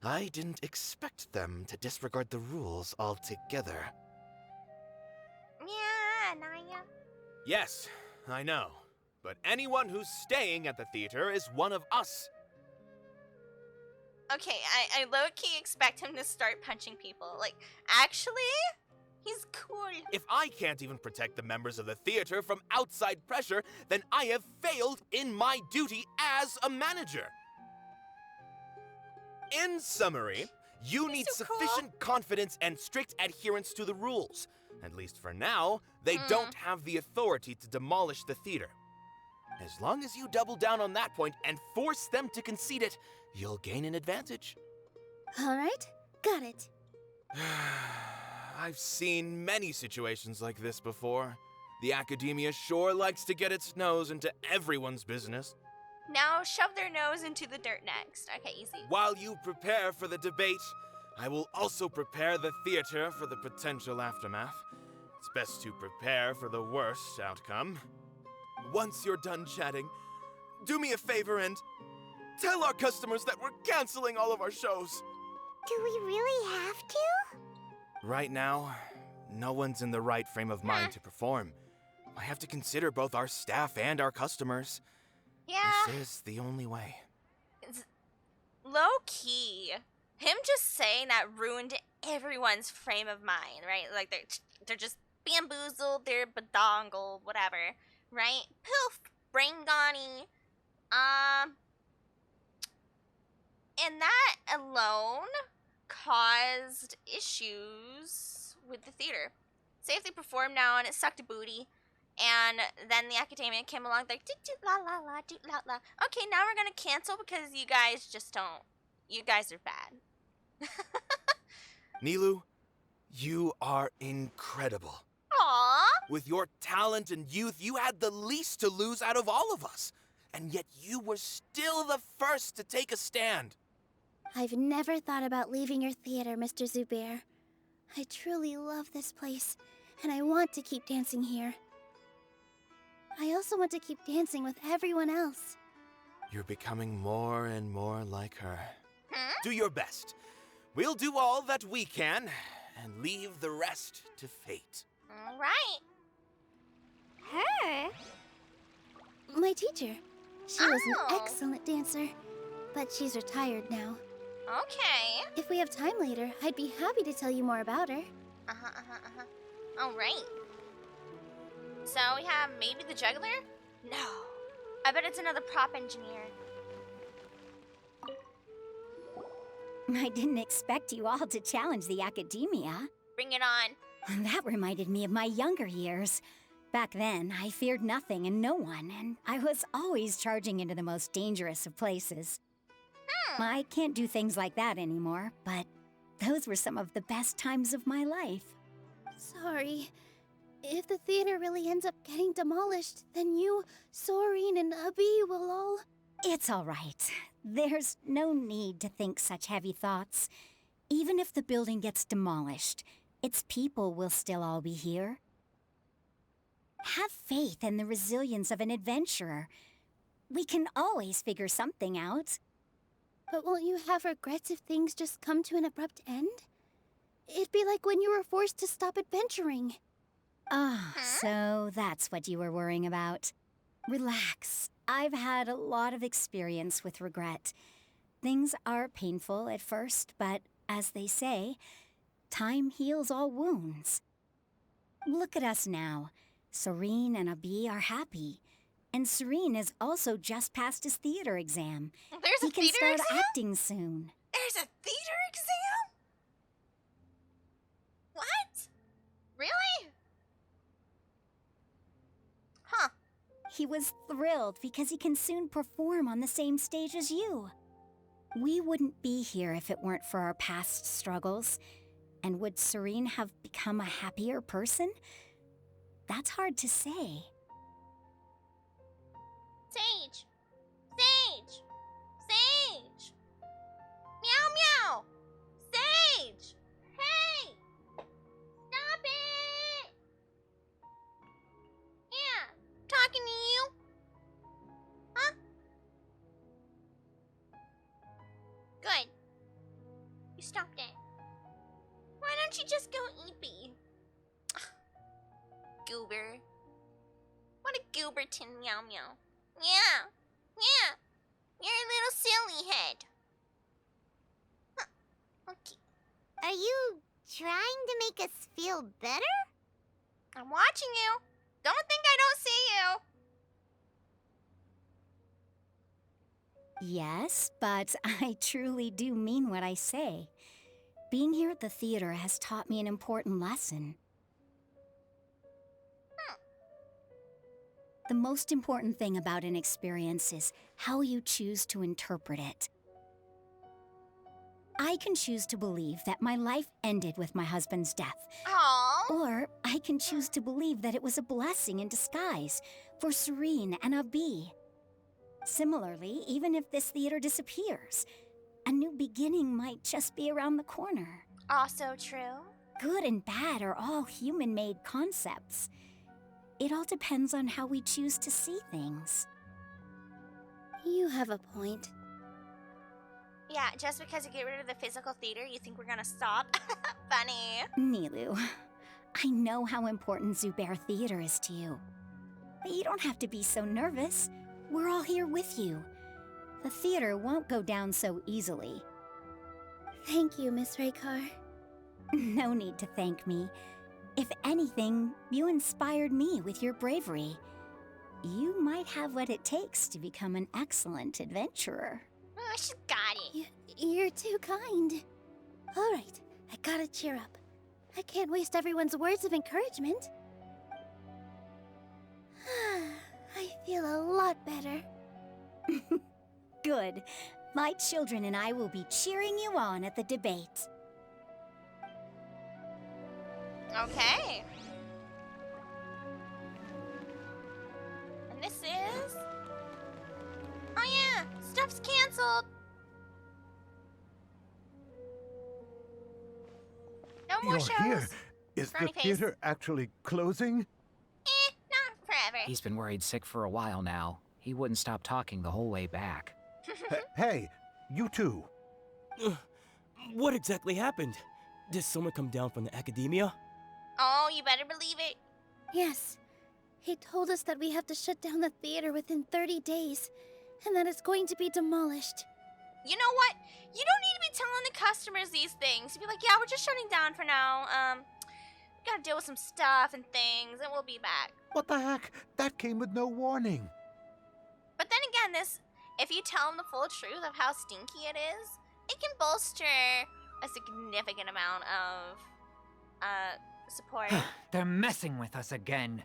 I didn't expect them to disregard the rules altogether. Yeah, Naya. Yes, I know. But anyone who's staying at the theater is one of us. Okay, I low-key expect him to start punching people. Like, actually, he's cool. If I can't even protect the members of the theater from outside pressure, then I have failed in my duty as a manager. In summary, you need so cool. sufficient confidence and strict adherence to the rules. At least for now, they don't have the authority to demolish the theater. As long as you double down on that point and force them to concede it, you'll gain an advantage. All right, got it. I've seen many situations like this before. The academia sure likes to get its nose into everyone's business. Now shove their nose into the dirt next. Okay, easy. While you prepare for the debate, I will also prepare the theater for the potential aftermath. It's best to prepare for the worst outcome. Once you're done chatting, do me a favor and tell our customers that we're canceling all of our shows. Do we really have to? Right now, no one's in the right frame of mind to perform. I have to consider both our staff and our customers. Yeah. This is the only way. It's low-key. Him just saying that ruined everyone's frame of mind, right? Like, they're just bamboozled, they're badongled, whatever. Right? Poof! Brain goney. And that alone caused issues with the theater. Say if they performed now and it sucked a booty, and then the academia came along like, la la la, la la. Okay, now we're gonna cancel because you guys just don't. You guys are bad. Nilou, you are incredible. Aww. With your talent and youth, you had the least to lose out of all of us. And yet you were still the first to take a stand. I've never thought about leaving your theater, Mr. Zubayr. I truly love this place, and I want to keep dancing here. I also want to keep dancing with everyone else. You're becoming more and more like her. Do your best. We'll do all that we can, and leave the rest to fate. All right. Her? My teacher. She was an excellent dancer, but she's retired now. Okay. If we have time later, I'd be happy to tell you more about her. All right. So we have maybe the juggler? No. I bet it's another prop engineer. I didn't expect you all to challenge the academia. Bring it on. That reminded me of my younger years. Back then, I feared nothing and no one, and I was always charging into the most dangerous of places. I can't do things like that anymore, but those were some of the best times of my life. Sorry. If the theater really ends up getting demolished, then you, Soren, and Abby will all... It's all right. There's no need to think such heavy thoughts. Even if the building gets demolished, its people will still all be here. Have faith in the resilience of an adventurer. We can always figure something out. But won't you have regrets if things just come to an abrupt end? It'd be like when you were forced to stop adventuring. Ah, so that's what you were worrying about. Relax. I've had a lot of experience with regret. Things are painful at first, but as they say, time heals all wounds. Look at us now. Serene and Abi are happy. And Serene has also just passed his theater exam. There's a he can theater start exam? acting soon. There's a theater exam? What? Really? Huh. He was thrilled because he can soon perform on the same stage as you. We wouldn't be here if it weren't for our past struggles. And would Serene have become a happier person? That's hard to say. Sage! Sage! Sage! Meow meow! Sage! Hey! Stop it! Yeah, talking to you. Huh? Good. You stopped it. Why don't you just go eepy? Goober. What a gooberton meow meow. Yeah, yeah, you're a little silly head. Huh. Okay, Are you trying to make us feel better? I'm watching you. Don't think I don't see you. Yes, but I truly do mean what I say. Being here at the theater has taught me an important lesson. The most important thing about an experience is how you choose to interpret it. I can choose to believe that my life ended with my husband's death. Aww. Or I can choose to believe that it was a blessing in disguise for Serene and Abi. Similarly, even if this theater disappears, a new beginning might just be around the corner. Also true. Good and bad are all human-made concepts. It all depends on how we choose to see things. You have a point. Yeah, just because you get rid of the physical theater, you think we're gonna stop? Funny. Nilu, I know how important Zubayr Theater is to you. But you don't have to be so nervous. We're all here with you. The theater won't go down so easily. Thank you, Miss Raykar. No need to thank me. If anything, you inspired me with your bravery. You might have what it takes to become an excellent adventurer. Oh, she got it. You're too kind. All right, I gotta cheer up. I can't waste everyone's words of encouragement. I feel a lot better. Good. My children and I will be cheering you on at the debate. Okay. And this is... Oh yeah, stuff's canceled. No more You're shows. here. Is the Frowny face. theater actually closing? Not forever. He's been worried sick for a while now. He wouldn't stop talking the whole way back. Hey, you two. What exactly happened? Did someone come down from the academia? Oh, you better believe it. Yes. He told us that we have to shut down the theater within 30 days, and that it's going to be demolished. You know what? You don't need to be telling the customers these things. You'd be like, yeah, we're just shutting down for now. We gotta deal with some stuff and things, and we'll be back. What the heck? That came with no warning. But then again, if you tell them the full truth of how stinky it is, it can bolster a significant amount of support. They're messing with us again.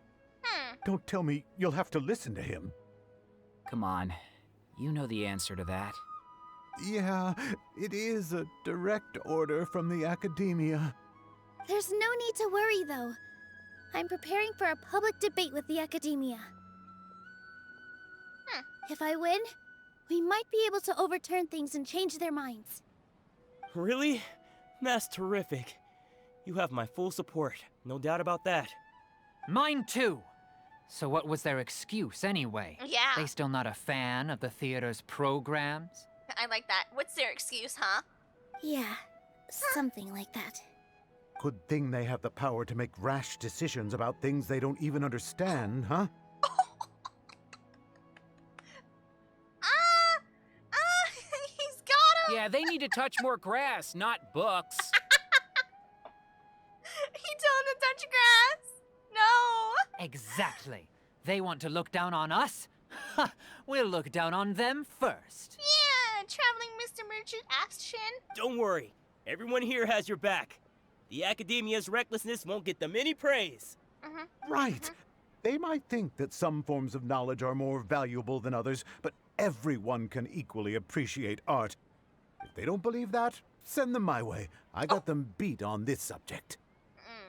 Don't tell me you'll have to listen to him. Come on. You know the answer to that. Yeah, it is a direct order from the academia. There's no need to worry, though. I'm preparing for a public debate with the academia. If I win, we might be able to overturn things and change their minds. Really? That's terrific. You have my full support, no doubt about that. Mine too. So what was their excuse anyway? Yeah. They still not a fan of the theater's programs? I like that. What's their excuse, huh? Yeah, something like that. Good thing they have the power to make rash decisions about things they don't even understand, huh? He's got him! Yeah, they need to touch more grass, not books. He told him to touch grass! No! Exactly. They want to look down on us? Ha! We'll look down on them first. Yeah, traveling Mr. Merchant Action. Don't worry. Everyone here has your back. The Academia's recklessness won't get them any praise. Right. They might think that some forms of knowledge are more valuable than others, but everyone can equally appreciate art. If they don't believe that, send them my way. I got them beat on this subject.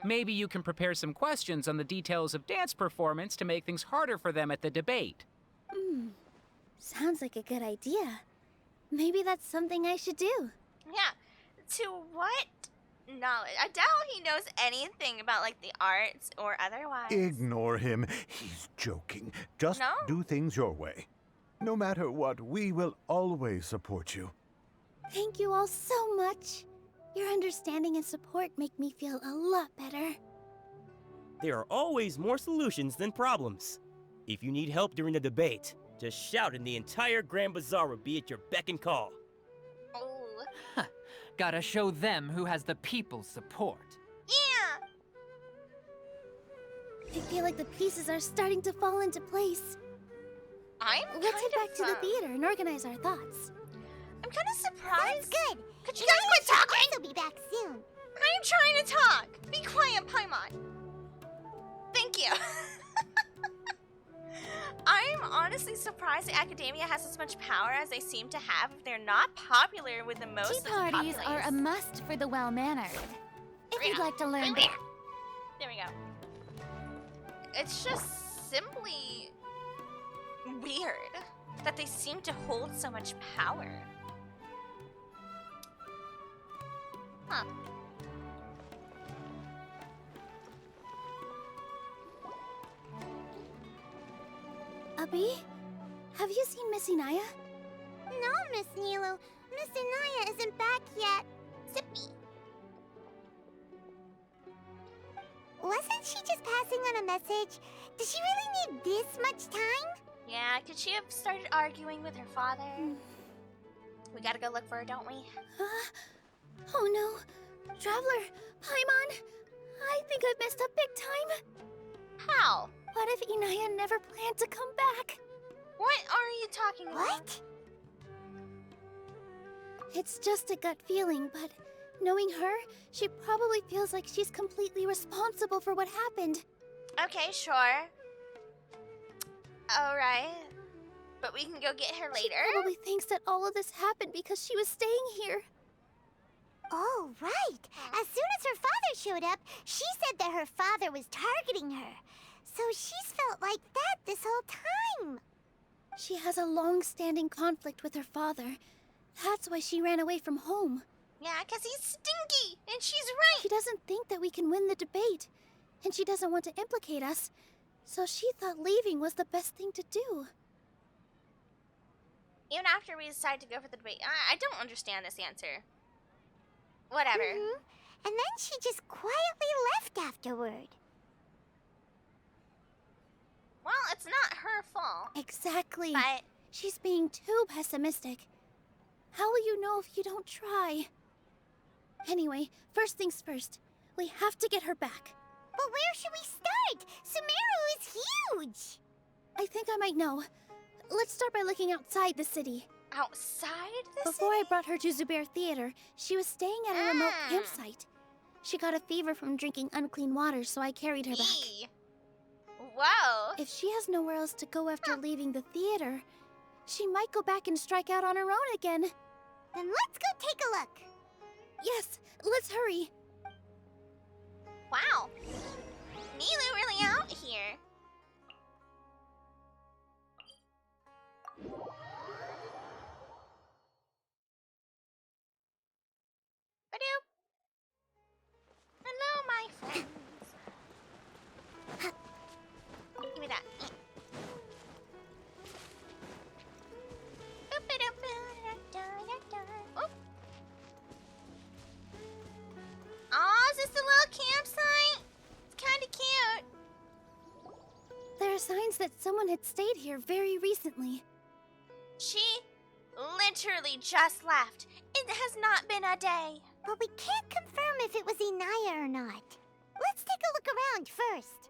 Maybe you can prepare some questions on the details of dance performance to make things harder for them at the debate. Sounds like a good idea. Maybe that's something I should do. Yeah. To what knowledge? I doubt he knows anything about, like, the arts or otherwise. Ignore him. He's joking. Just No? do things your way. No matter what, we will always support you. Thank you all so much. Your understanding and support make me feel a lot better. There are always more solutions than problems. If you need help during the debate, just shout and the entire Grand Bazaar will be at your beck and call. Oh. Gotta show them who has the people's support. Yeah! I feel like the pieces are starting to fall into place. Let's head back to the theater and organize our thoughts. I'm kind of surprised. That's good. Could you guys quit talking? I'll be back soon. I am trying to talk. Be quiet, Paimon. Thank you. I'm honestly surprised the Academia has as much power as they seem to have if they're not popular with the most Tea of the parties are populace. a must for the well-mannered. If you'd like to learn... There we go. It's just simply weird that they seem to hold so much power. Huh. Abby, have you seen Miss Inaya? No, Miss Nilu. Miss Inaya isn't back yet. Zippy. Wasn't she just passing on a message? Does she really need this much time? Yeah, could she have started arguing with her father? We gotta go look for her, don't we? Oh no. Traveler, Paimon, I think I've messed up big time. How? What if Inaya never planned to come back? What are you talking about? What? It's just a gut feeling, but knowing her, she probably feels like she's completely responsible for what happened. Okay, sure. Alright. But we can go get her later? She probably thinks that all of this happened because she was staying here. Oh, right. As soon as her father showed up, she said that her father was targeting her. So she's felt like that this whole time. She has a long-standing conflict with her father. That's why she ran away from home. Yeah, because he's stinky, and she's right. She doesn't think that we can win the debate, and she doesn't want to implicate us. So she thought leaving was the best thing to do. Even after we decide to go for the debate, I don't understand this answer. Whatever. And then she just quietly left afterward. Well, it's not her fault. Exactly. But she's being too pessimistic. How will you know if you don't try? Anyway, first things first. We have to get her back. But where should we start? Sumeru is huge! I think I might know. Let's start by looking outside the city. outside the Before I city? brought her to Zubayr Theater, she was staying at a remote campsite. She got a fever from drinking unclean water, so I carried her back. Eee. Whoa. If she has nowhere else to go after leaving the theater, she might go back and strike out on her own again. Then let's go take a look. Yes, let's hurry. Wow. Nilu really out here. Ba-doop. Hello, my friends. Give me that. Oh. Aw, is this the little campsite? It's kinda cute. There are signs that someone had stayed here very recently. She literally just left. It has not been a day. But we can't confirm if it was Inaya or not. Let's take a look around first.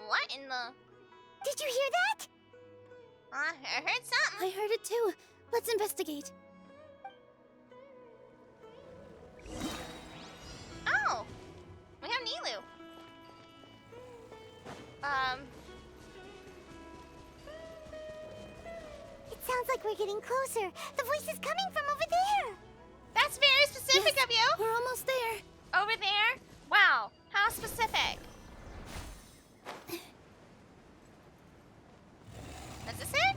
What in the... Did you hear that? I heard something. I heard it too. Let's investigate. Oh, we have Nilu. It sounds like we're getting closer. The voice is coming from over there. That's very specific Yes, of you. We're almost there. Over there? Wow, how specific. Is this it?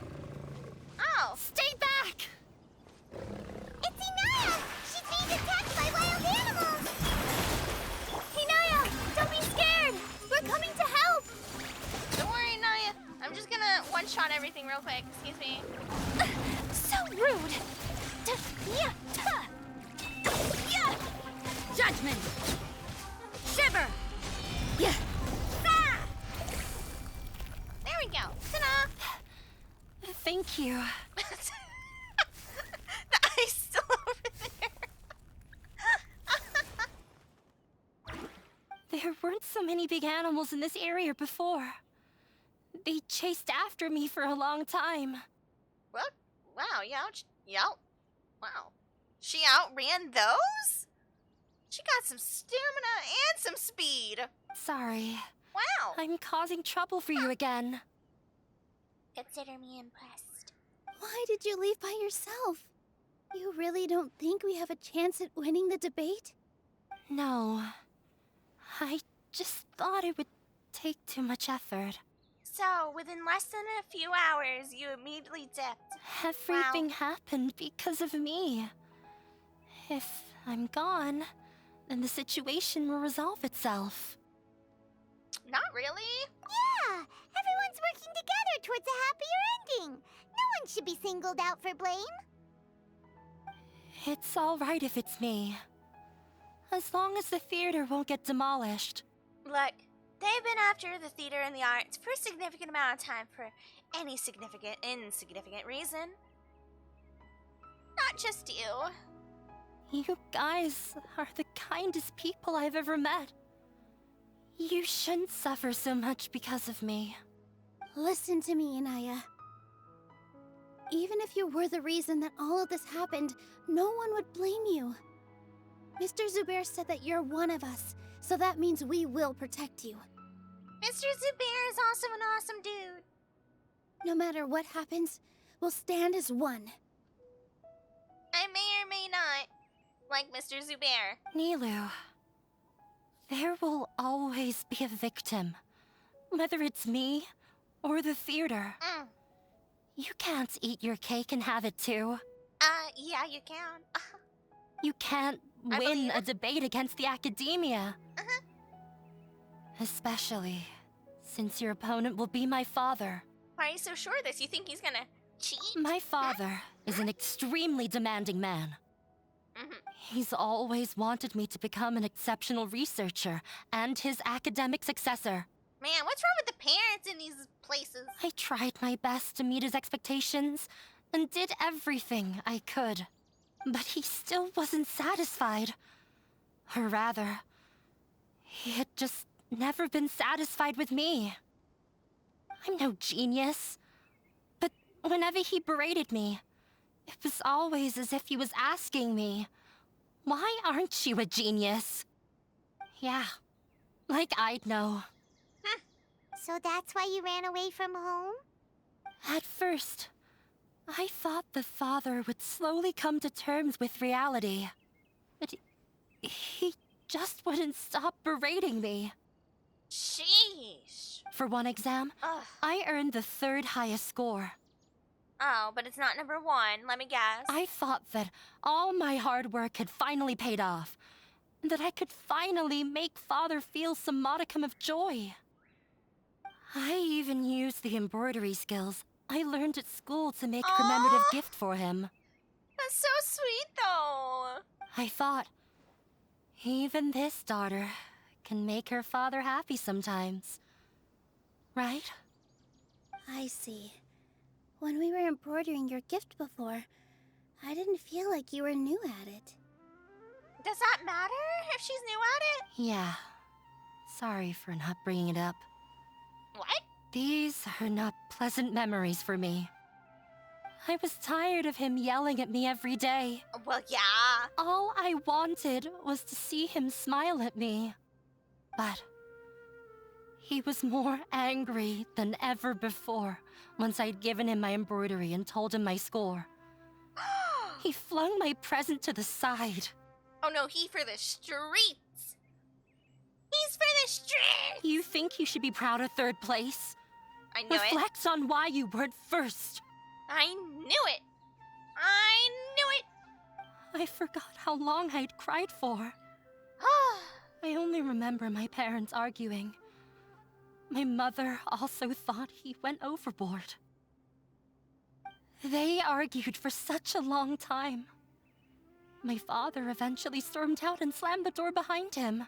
Oh. Stay back! It's Inaya! She's being attacked by wild animals! Inaya, don't be scared! We're coming to help! Don't worry, Naya. I'm just gonna one-shot everything real quick. Excuse me. So rude! Judgment! Shiver! Yeah. There we go. Ta-da! Thank you. The ice still over there. There weren't so many big animals in this area before. They chased after me for a long time. What? Wow, yow. Wow. She outran those? She got some stamina and some speed. Sorry. Wow. I'm causing trouble for you again. Consider me impressed. Why did you leave by yourself? You really don't think we have a chance at winning the debate? No. I just thought it would take too much effort. So, within less than a few hours, you immediately dipped. Everything happened because of me. If I'm gone, then the situation will resolve itself. Not really. Yeah! Everyone's working together towards a happier ending. No one should be singled out for blame. It's all right if it's me. As long as the theater won't get demolished. Look, they've been after the theater and the arts for a significant amount of time for any significant, insignificant reason. Not just you. You guys are the kindest people I've ever met. You shouldn't suffer so much because of me. Listen to me, Inaya. Even if you were the reason that all of this happened, no one would blame you. Mr. Zubayr said that you're one of us, so that means we will protect you. Mr. Zubayr is also an awesome dude. No matter what happens, we'll stand as one. I may or may not like Mr. Zubayr. Nilu, there will always be a victim. Whether it's me or the theater. You can't eat your cake and have it too. Yeah, you can. You can't I win believe a it. debate against the academia. Especially since your opponent will be my father. Why are you so sure of this? You think he's gonna cheat? My father is an extremely demanding man. He's always wanted me to become an exceptional researcher and his academic successor. Man, what's wrong with the parents in these places? I tried my best to meet his expectations and did everything I could. But he still wasn't satisfied. Or rather, he had just never been satisfied with me. I'm no genius, but Whenever he berated me, it was always as if he was asking me, why aren't you a genius? Yeah, like I'd know. So that's why you ran away from home? At first, I thought the father would slowly come to terms with reality. But he just wouldn't stop berating me. Sheesh. For one exam, Ugh. I earned the 3rd highest score. Oh, but it's not number 1. Let me guess. I thought that all my hard work had finally paid off, and that I could finally make Father feel some modicum of joy. I even used the embroidery skills I learned at school to make a commemorative gift for him. That's so sweet, though. I thought, even this daughter can make her father happy sometimes. Right? I see. When we were embroidering your gift before, I didn't feel like you were new at it. Does that matter if she's new at it? Yeah. Sorry for not bringing it up. What? These are not pleasant memories for me. I was tired of him yelling at me every day. Well, yeah. All I wanted was to see him smile at me. But he was more angry than ever before once I'd given him my embroidery and told him my score. He flung my present to the side. Oh no, he for the streets. He's for the streets. You think you should be proud of 3rd place? I knew it. Reflect on why you weren't first. I knew it. I knew it. I forgot how long I'd cried for. I only remember my parents arguing. My mother also thought he went overboard. They argued for such a long time. My father eventually stormed out and slammed the door behind him.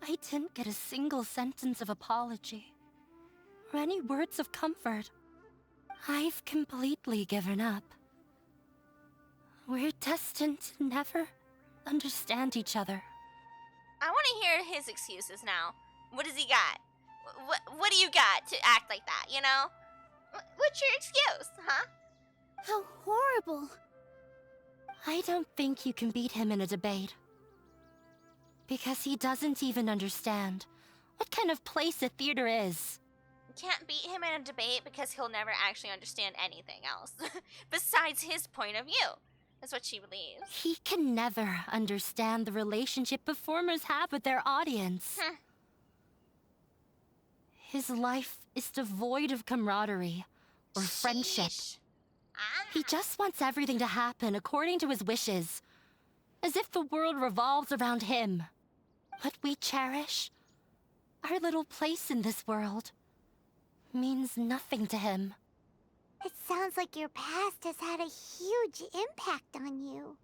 I didn't get a single sentence of apology or any words of comfort. I've completely given up. We're destined to never understand each other. I want to hear his excuses now. What does he got? What do you got to act like that, you know? What's your excuse, huh? How horrible. I don't think you can beat him in a debate. Because he doesn't even understand what kind of place a theater is. You can't beat him in a debate because he'll never actually understand anything else besides his point of view. That's what she believes. He can never understand the relationship performers have with their audience. His life is devoid of camaraderie or friendship. He just wants everything to happen according to his wishes, as if the world revolves around him. What we cherish, our little place in this world, means nothing to him. It sounds like your past has had a huge impact on you.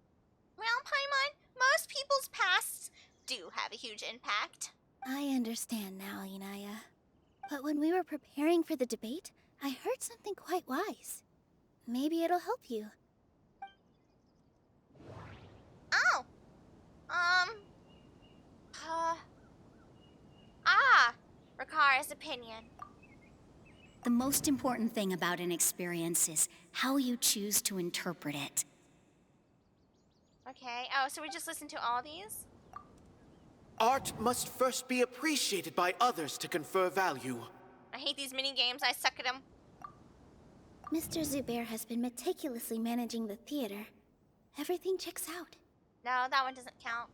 Well, Paimon, most people's pasts do have a huge impact. I understand now, Inaya. But when we were preparing for the debate, I heard something quite wise. Maybe it'll help you. Oh. Ricara's opinion. The most important thing about an experience is how you choose to interpret it. Okay, oh, so we just listened to all these? Art must first be appreciated by others to confer value. I hate these mini games. I suck at them. Mr. Zubayr has been meticulously managing the theater. Everything checks out. No, that one doesn't count.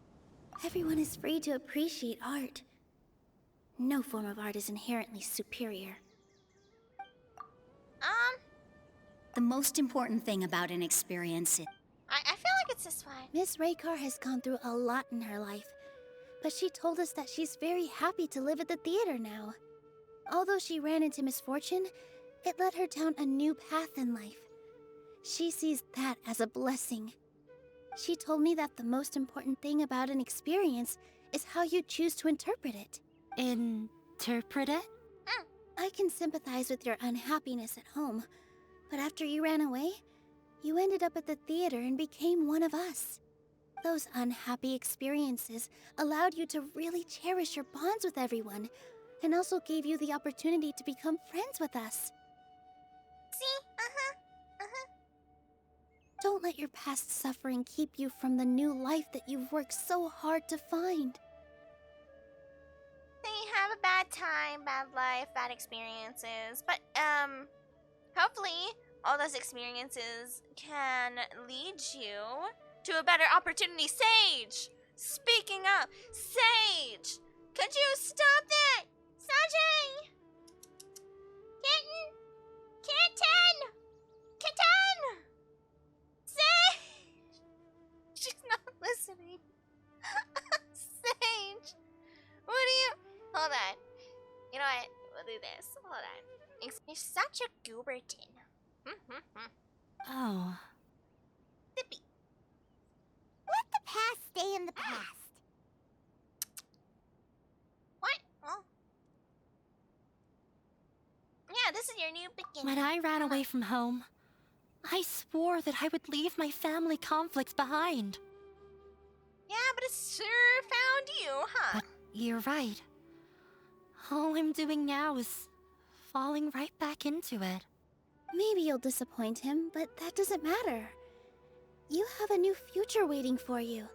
Everyone is free to appreciate art. No form of art is inherently superior. The most important thing about an experience is... I feel like it's this one. Miss Raykar has gone through a lot in her life, but she told us that she's very happy to live at the theater now. Although she ran into misfortune, it led her down a new path in life. She sees that as a blessing. She told me that the most important thing about an experience is how you choose to interpret it. Interpret it? I can sympathize with your unhappiness at home, but after you ran away, you ended up at the theater and became one of us. Those unhappy experiences allowed you to really cherish your bonds with everyone, and also gave you the opportunity to become friends with us. See? Don't let your past suffering keep you from the new life that you've worked so hard to find. They have a bad time, bad life, bad experiences, but hopefully all those experiences can lead you to a better opportunity. Sage! Speaking of, Sage! Could you stop that? Sajay! Kitten! Kitten! Sage! She's not listening. Sage! What do you... Hold on. You know what? We'll do this. Hold on. You're such a gooberton. Oh. Zippy. Let the past stay in the past. What? Oh. Yeah, this is your new beginning. When I ran away from home, I swore that I would leave my family conflicts behind. Yeah, but it sure found you, huh? But you're right. All I'm doing now is falling right back into it. Maybe you'll disappoint him, but that doesn't matter. You have a new future waiting for you.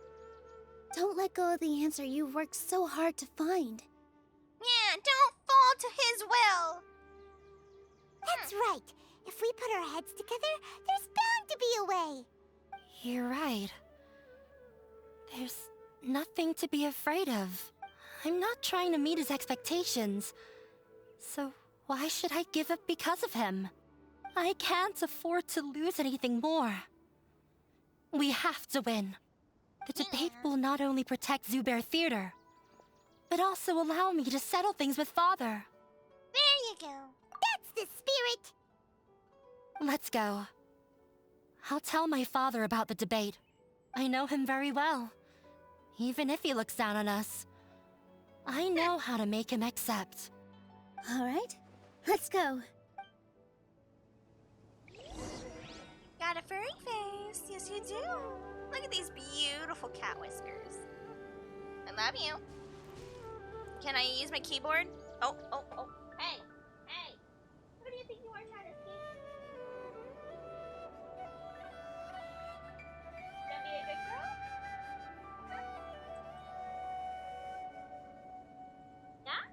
Don't let go of the answer you've worked so hard to find. Yeah, don't fall to his will. That's right. If we put our heads together, there's bound to be a way. You're right. There's nothing to be afraid of. I'm not trying to meet his expectations. So why should I give up because of him? I can't afford to lose anything more. We have to win. The debate will not only protect Zubayr Theater, but also allow me to settle things with Father. There you go. That's the spirit. Let's go. I'll tell my father about the debate. I know him very well. Even if he looks down on us, I know how to make him accept. All right, let's go. Got a furry face. Yes, you do. Look at these beautiful cat whiskers. I love you. Can I use my keyboard? Oh. Hey. What do you think you are trying to see? Gonna be a good girl? Yeah?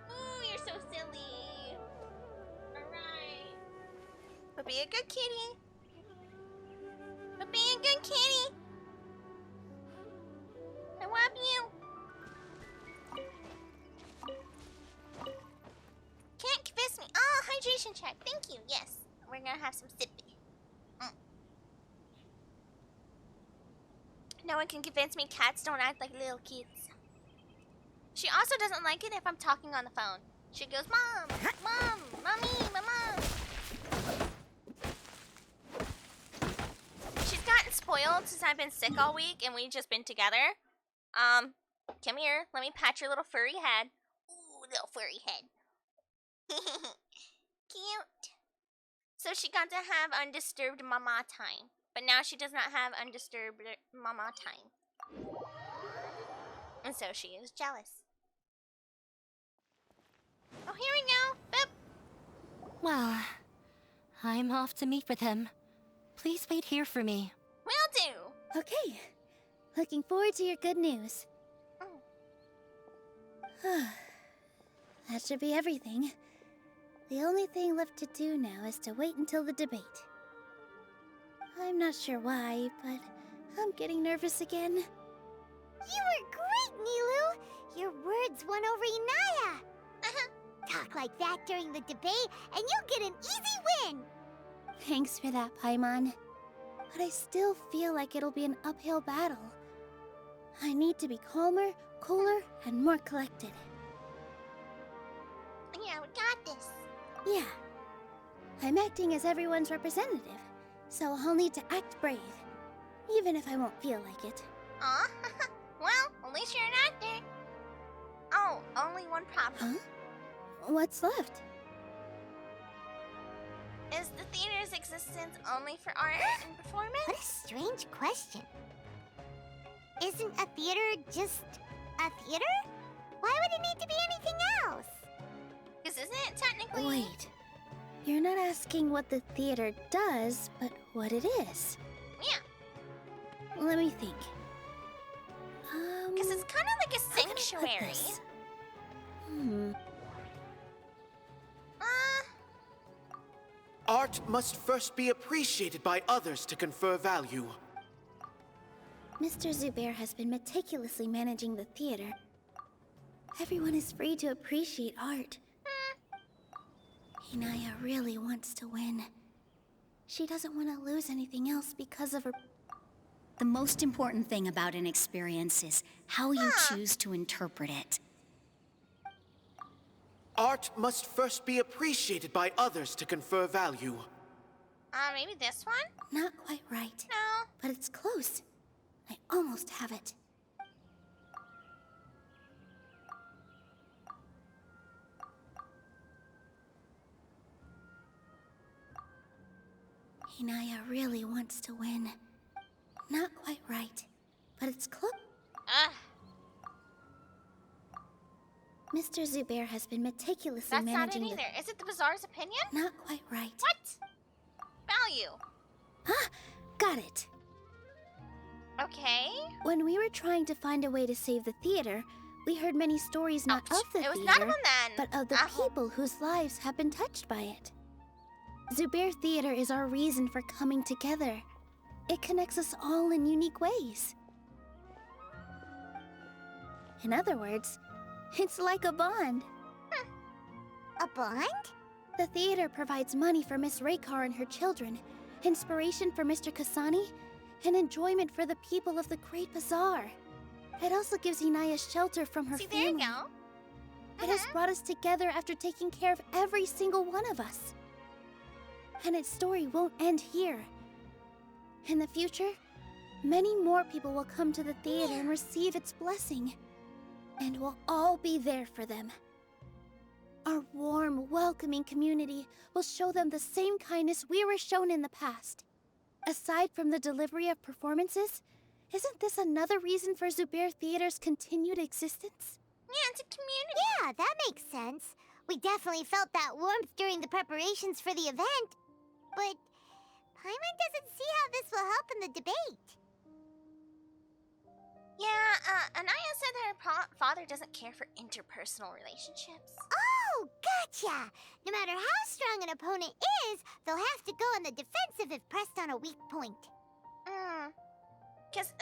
Ooh, you're so silly. Alright. But be a good kitty. But be a good kitty. I love you. Can't convince me. Oh, hydration check. Thank you. Yes. We're gonna have some sippy. No one can convince me cats don't act like little kids. She also doesn't like it if I'm talking on the phone. She goes, Mom, Mom, Mommy, my mom. She's gotten spoiled since I've been sick all week and we've just been together. Come here. Let me pat your little furry head. Ooh, little furry head. Cute. So she got to have undisturbed mama time. But now she does not have undisturbed mama time. And so she is jealous. Oh, here we go. Boop. Well, I'm off to meet with him. Please wait here for me. Will do. Okay. Looking forward to your good news. That should be everything. The only thing left to do now is to wait until the debate. I'm not sure why, but I'm getting nervous again. You were great, Nilu! Your words won over Inaya! Talk like that during the debate, and you'll get an easy win! Thanks for that, Paimon. But I still feel like it'll be an uphill battle. I need to be calmer, cooler, and more collected. Yeah, we got this. Yeah. I'm acting as everyone's representative, so I'll need to act brave, even if I won't feel like it. Aw, well, at least you're an actor. Oh, only one problem. Huh? What's left? Is the theater's existence only for art and performance? What a strange question. Isn't a theater just a theater? Why would it need to be anything else? is, isn't it, technically? Wait. You're not asking what the theater does, but what it is. Yeah. Let me think. Because it's kind of like a how can I put sanctuary. this? Art must first be appreciated by others to confer value. Mr. Zubayr has been meticulously managing the theater. Everyone is free to appreciate art. Inaya really wants to win. She doesn't want to lose anything else because of her... The most important thing about an experience is how you choose to interpret it. Art must first be appreciated by others to confer value. Maybe this one? Not quite right. No. But it's close. I almost have it. Inaya really wants to win. Not quite right, but it's close. Mr. Zubayr has been meticulously That's not it managing either. Is it the Bazaar's opinion? Not quite right. What? Value. Ah, got it. Okay. When we were trying to find a way to save the theater, we heard many stories not of the It was theater, none of them then. but of the people whose lives have been touched by it. Zubayr Theater is our reason for coming together. It connects us all in unique ways. In other words, it's like a bond. A bond? The theater provides money for Miss Raykar and her children, inspiration for Mr. Kasani, and enjoyment for the people of the Great Bazaar. It also gives Inaya shelter from her family. There you go. It has brought us together after taking care of every single one of us. And its story won't end here. In the future, many more people will come to the theater and receive its blessing. And we'll all be there for them. Our warm, welcoming community will show them the same kindness we were shown in the past. Aside from the delivery of performances, isn't this another reason for Zubayr Theater's continued existence? Yeah, it's a community. Yeah, that makes sense. We definitely felt that warmth during the preparations for the event. But Paimon doesn't see how this will help in the debate. Yeah, Anaya said that her father doesn't care for interpersonal relationships. Oh, gotcha! No matter how strong an opponent is, they'll have to go on the defensive if pressed on a weak point. Because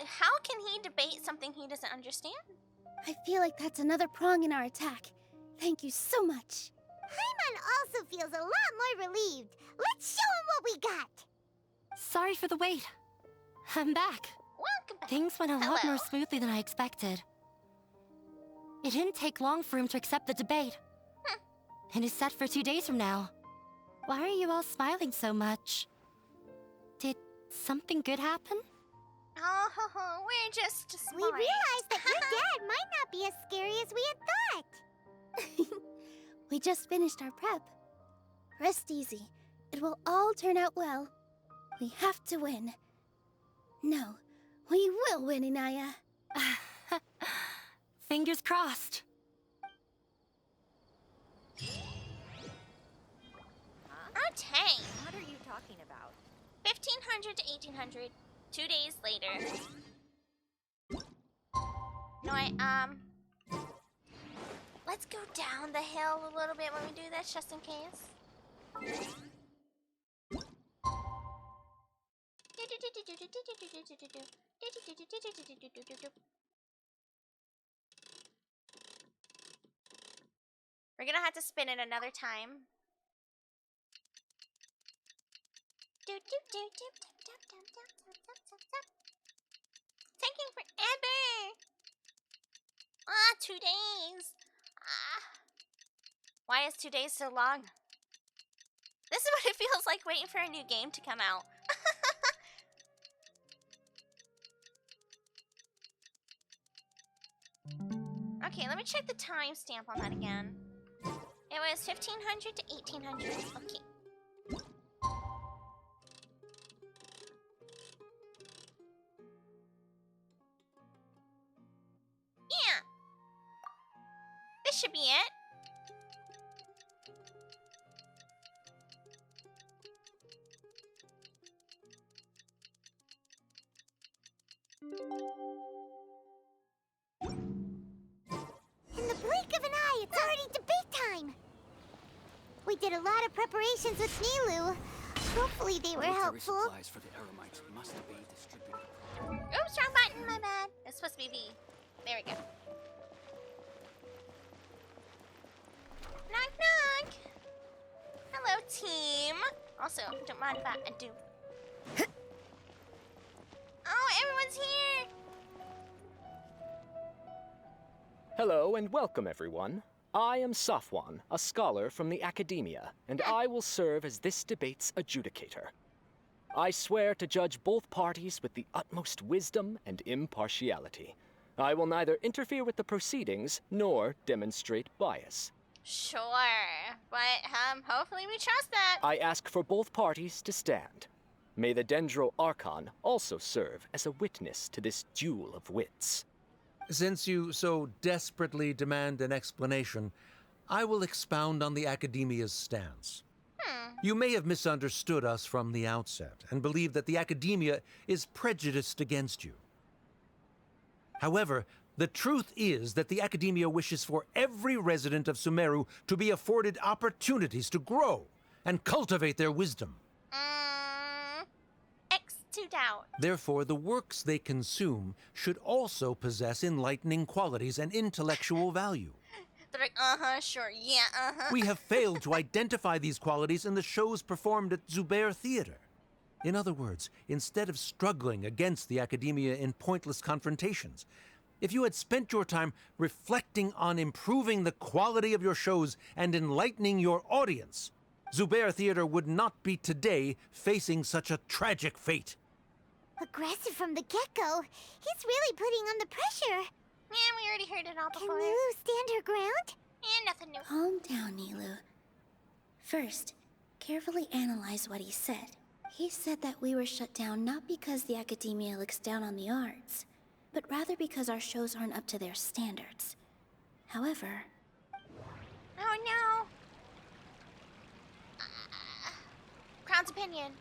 how can he debate something he doesn't understand? I feel like that's another prong in our attack. Thank you so much. Paimon also feels a lot more relieved. Let's show him what we got! Sorry for the wait. I'm back. Welcome back. Things went a lot more smoothly than I expected. It didn't take long for him to accept the debate. It is set for 2 days from now. Why are you all smiling so much? Did something good happen? Oh, we're just smart. We realized that your dad might not be as scary as we had thought. We just finished our prep. Rest easy. It will all turn out well. We have to win. No, we will win, Inaya. Fingers crossed. Oh, dang. What are you talking about? 1500 to 1800, 2 days later. No, let's go down the hill a little bit when we do this, just in case. We're gonna have to spin it another time. Taking forever. 2 days. Why is 2 days so long? This is what it feels like waiting for a new game to come out. Okay, let me check the timestamp on that again. It was 1500 to 1800. Okay. Yeah. This should be it. In the blink of an eye, it's already debate time! We did a lot of preparations with Nilu. Hopefully they were helpful. Supplies for the Eremites must be distributed. Oops, wrong button, my bad. It's supposed to be V. There we go. Knock, knock. Hello, team. Also, don't mind if I do. Oh, everyone's here. Hello and welcome, everyone. I am Safwan, a scholar from the Academia, and I will serve as this debate's adjudicator. I swear to judge both parties with the utmost wisdom and impartiality. I will neither interfere with the proceedings nor demonstrate bias. Sure, but hopefully we trust that. I ask for both parties to stand. May the Dendro Archon also serve as a witness to this duel of wits. Since you so desperately demand an explanation, I will expound on the Academia's stance. You may have misunderstood us from the outset and believe that the Academia is prejudiced against you. However, the truth is that the Academia wishes for every resident of Sumeru to be afforded opportunities to grow and cultivate their wisdom. X to doubt. Therefore, the works they consume should also possess enlightening qualities and intellectual value. They're like, sure, yeah, We have failed to identify these qualities in the shows performed at Zubayr Theater. In other words, instead of struggling against the Academia in pointless confrontations, if you had spent your time reflecting on improving the quality of your shows and enlightening your audience, Zubayr Theater would not be today facing such a tragic fate. Aggressive from the get-go. He's really putting on the pressure. Yeah, we already heard it all before. Can Nilu stand her ground? Nothing new. Calm down, Nilu. First, carefully analyze what he said. He said that we were shut down not because the Academia looks down on the arts, but rather because our shows aren't up to their standards. However... Oh no! Crown's opinion.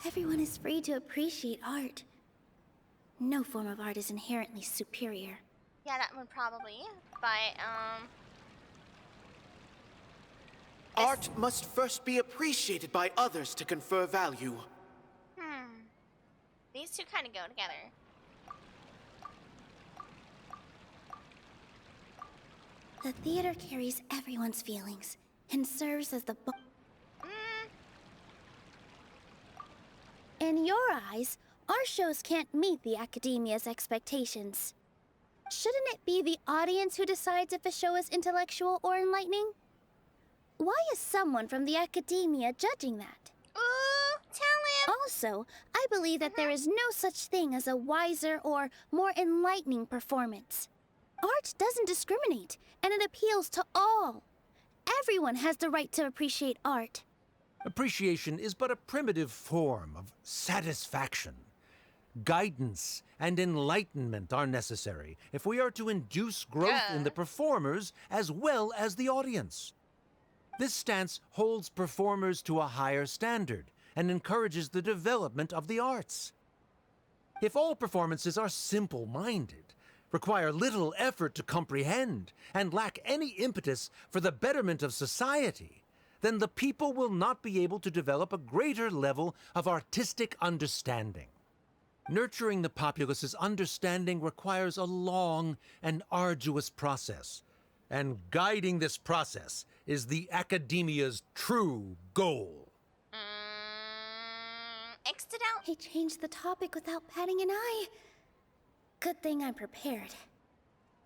Everyone is free to appreciate art. No form of art is inherently superior. Yeah, that one probably, but, Art must first be appreciated by others to confer value. These two kind of go together. The theater carries everyone's feelings and serves as the In your eyes, our shows can't meet the Academia's expectations. Shouldn't it be the audience who decides if a show is intellectual or enlightening? Why is someone from the Academia judging that? Ooh, tell him! Also, I believe that there is no such thing as a wiser or more enlightening performance. Art doesn't discriminate, and it appeals to all. Everyone has the right to appreciate art. Appreciation is but a primitive form of satisfaction. Guidance and enlightenment are necessary if we are to induce growth in the performers as well as the audience. This stance holds performers to a higher standard and encourages the development of the arts. If all performances are simple-minded, require little effort to comprehend, and lack any impetus for the betterment of society, then the people will not be able to develop a greater level of artistic understanding. Nurturing the populace's understanding requires a long and arduous process, and guiding this process is the Academia's true goal. X'd it out. He changed the topic without batting an eye. Good thing I'm prepared.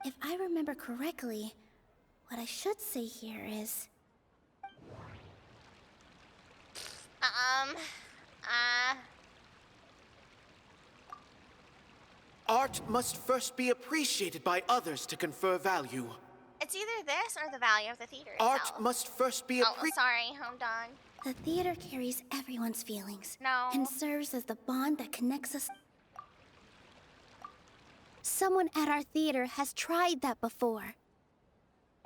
If I remember correctly, what I should say here is... Art must first be appreciated by others to confer value. It's either this or the value of the theater Art itself. must first be sorry, hold on. The theater carries everyone's feelings. No. And serves as the bond that connects us. Someone at our theater has tried that before.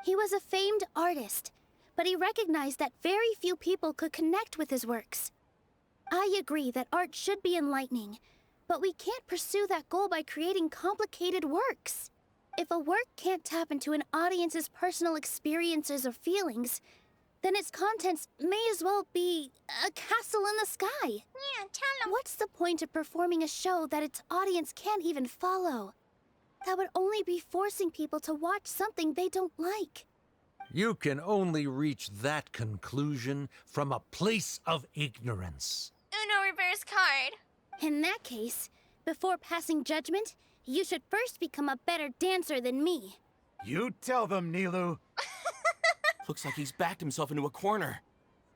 He was a famed artist, but he recognized that very few people could connect with his works. I agree that art should be enlightening, But we can't pursue that goal by creating complicated works. If a work can't tap into an audience's personal experiences or feelings, then its contents may as well be a castle in the sky. Yeah, tell them. What's the point of performing a show that its audience can't even follow? That would only be forcing people to watch something they don't like. You can only reach that conclusion from a place of ignorance. Uno reverse card. In that case, before passing judgment, you should first become a better dancer than me. You tell them, Nilu. Looks like he's backed himself into a corner.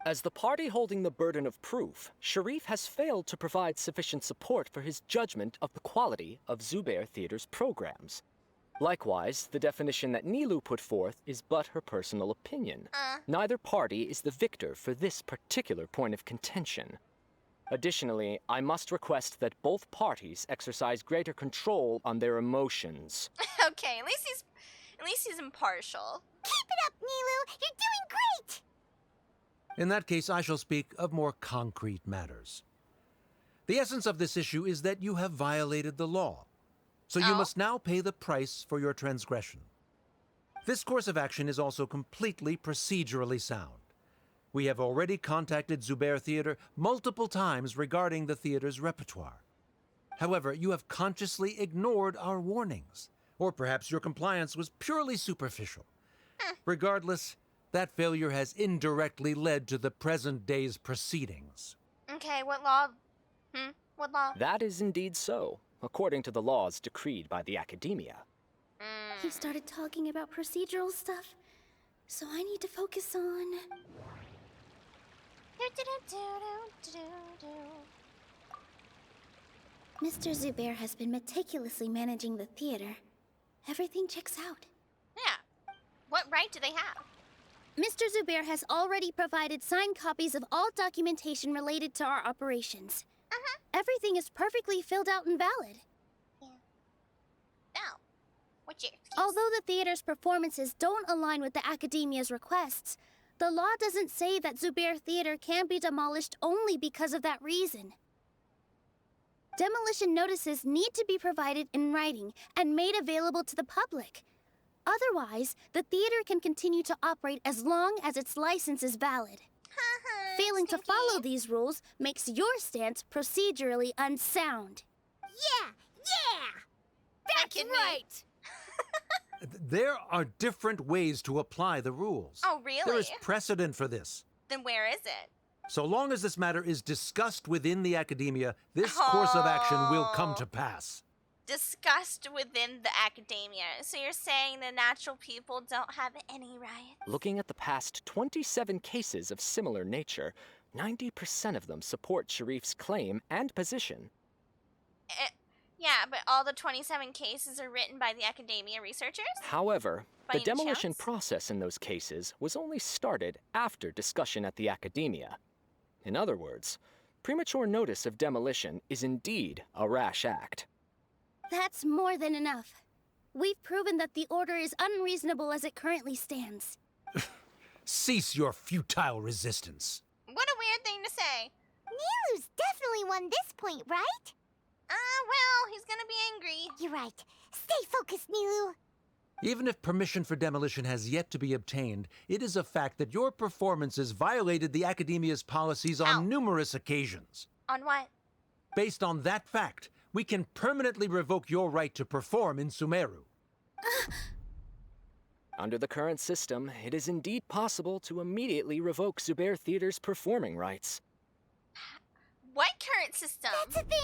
As the party holding the burden of proof, Sharif has failed to provide sufficient support for his judgment of the quality of Zubayr Theater's programs. Likewise, the definition that Nilu put forth is but her personal opinion. Neither party is the victor for this particular point of contention. Additionally, I must request that both parties exercise greater control on their emotions. Okay, at least he's impartial. Keep it up, Nilu! You're doing great! In that case, I shall speak of more concrete matters. The essence of this issue is that you have violated the law, so you must now pay the price for your transgression. This course of action is also completely procedurally sound. We have already contacted Zubayr Theater multiple times regarding the theater's repertoire. However, you have consciously ignored our warnings, or perhaps your compliance was purely superficial. Regardless, that failure has indirectly led to the present day's proceedings. Okay, what law? What law? That is indeed so, according to the laws decreed by the Academia. He started talking about procedural stuff, so I need to focus on... Mr. Zubayr has been meticulously managing the theater. Everything checks out. Yeah. What right do they have? Mr. Zubayr has already provided signed copies of all documentation related to our operations. Everything is perfectly filled out and valid. Yeah. Now, what's your excuse? Although the theater's performances don't align with the Academia's requests, the law doesn't say that Zubayr Theater can be demolished only because of that reason. Demolition notices need to be provided in writing and made available to the public. Otherwise, the theater can continue to operate as long as its license is valid. Failing to follow these rules makes your stance procedurally unsound. Yeah! That's right! There are different ways to apply the rules. Oh, really? There is precedent for this. Then where is it? So long as this matter is discussed within the Academia, this course of action will come to pass. Discussed within the Academia. So you're saying the natural people don't have any rights? Looking at the past 27 cases of similar nature, 90% of them support Sharif's claim and position. Yeah, but all the 27 cases are written by the Academia researchers? However, By the any demolition chance? process in those cases was only started after discussion at the Academia. In other words, premature notice of demolition is indeed a rash act. That's more than enough. We've proven that the order is unreasonable as it currently stands. Cease your futile resistance. What a weird thing to say. Nilu's definitely won this point, right? Well, he's gonna be angry. You're right. Stay focused, Nilu. Even if permission for demolition has yet to be obtained, it is a fact that your performances violated the Academia's policies on numerous occasions. On what? Based on that fact, we can permanently revoke your right to perform in Sumeru. Under the current system, it is indeed possible to immediately revoke Zubayr Theater's performing rights. What current system? That's a thing?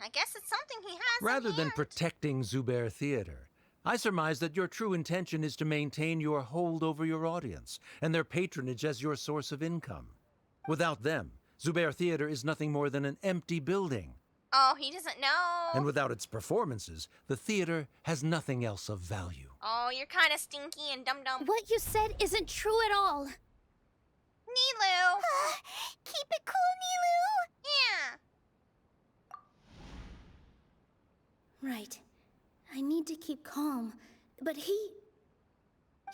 I guess it's something he has. Rather than protecting Zubayr Theater, I surmise that your true intention is to maintain your hold over your audience and their patronage as your source of income. Without them, Zubayr Theater is nothing more than an empty building. Oh, he doesn't know. And without its performances, the theater has nothing else of value. Oh, you're kind of stinky and dum-dum. What you said isn't true at all. Nilu! Keep it cool, Nilu! Yeah. Right. I need to keep calm, but he...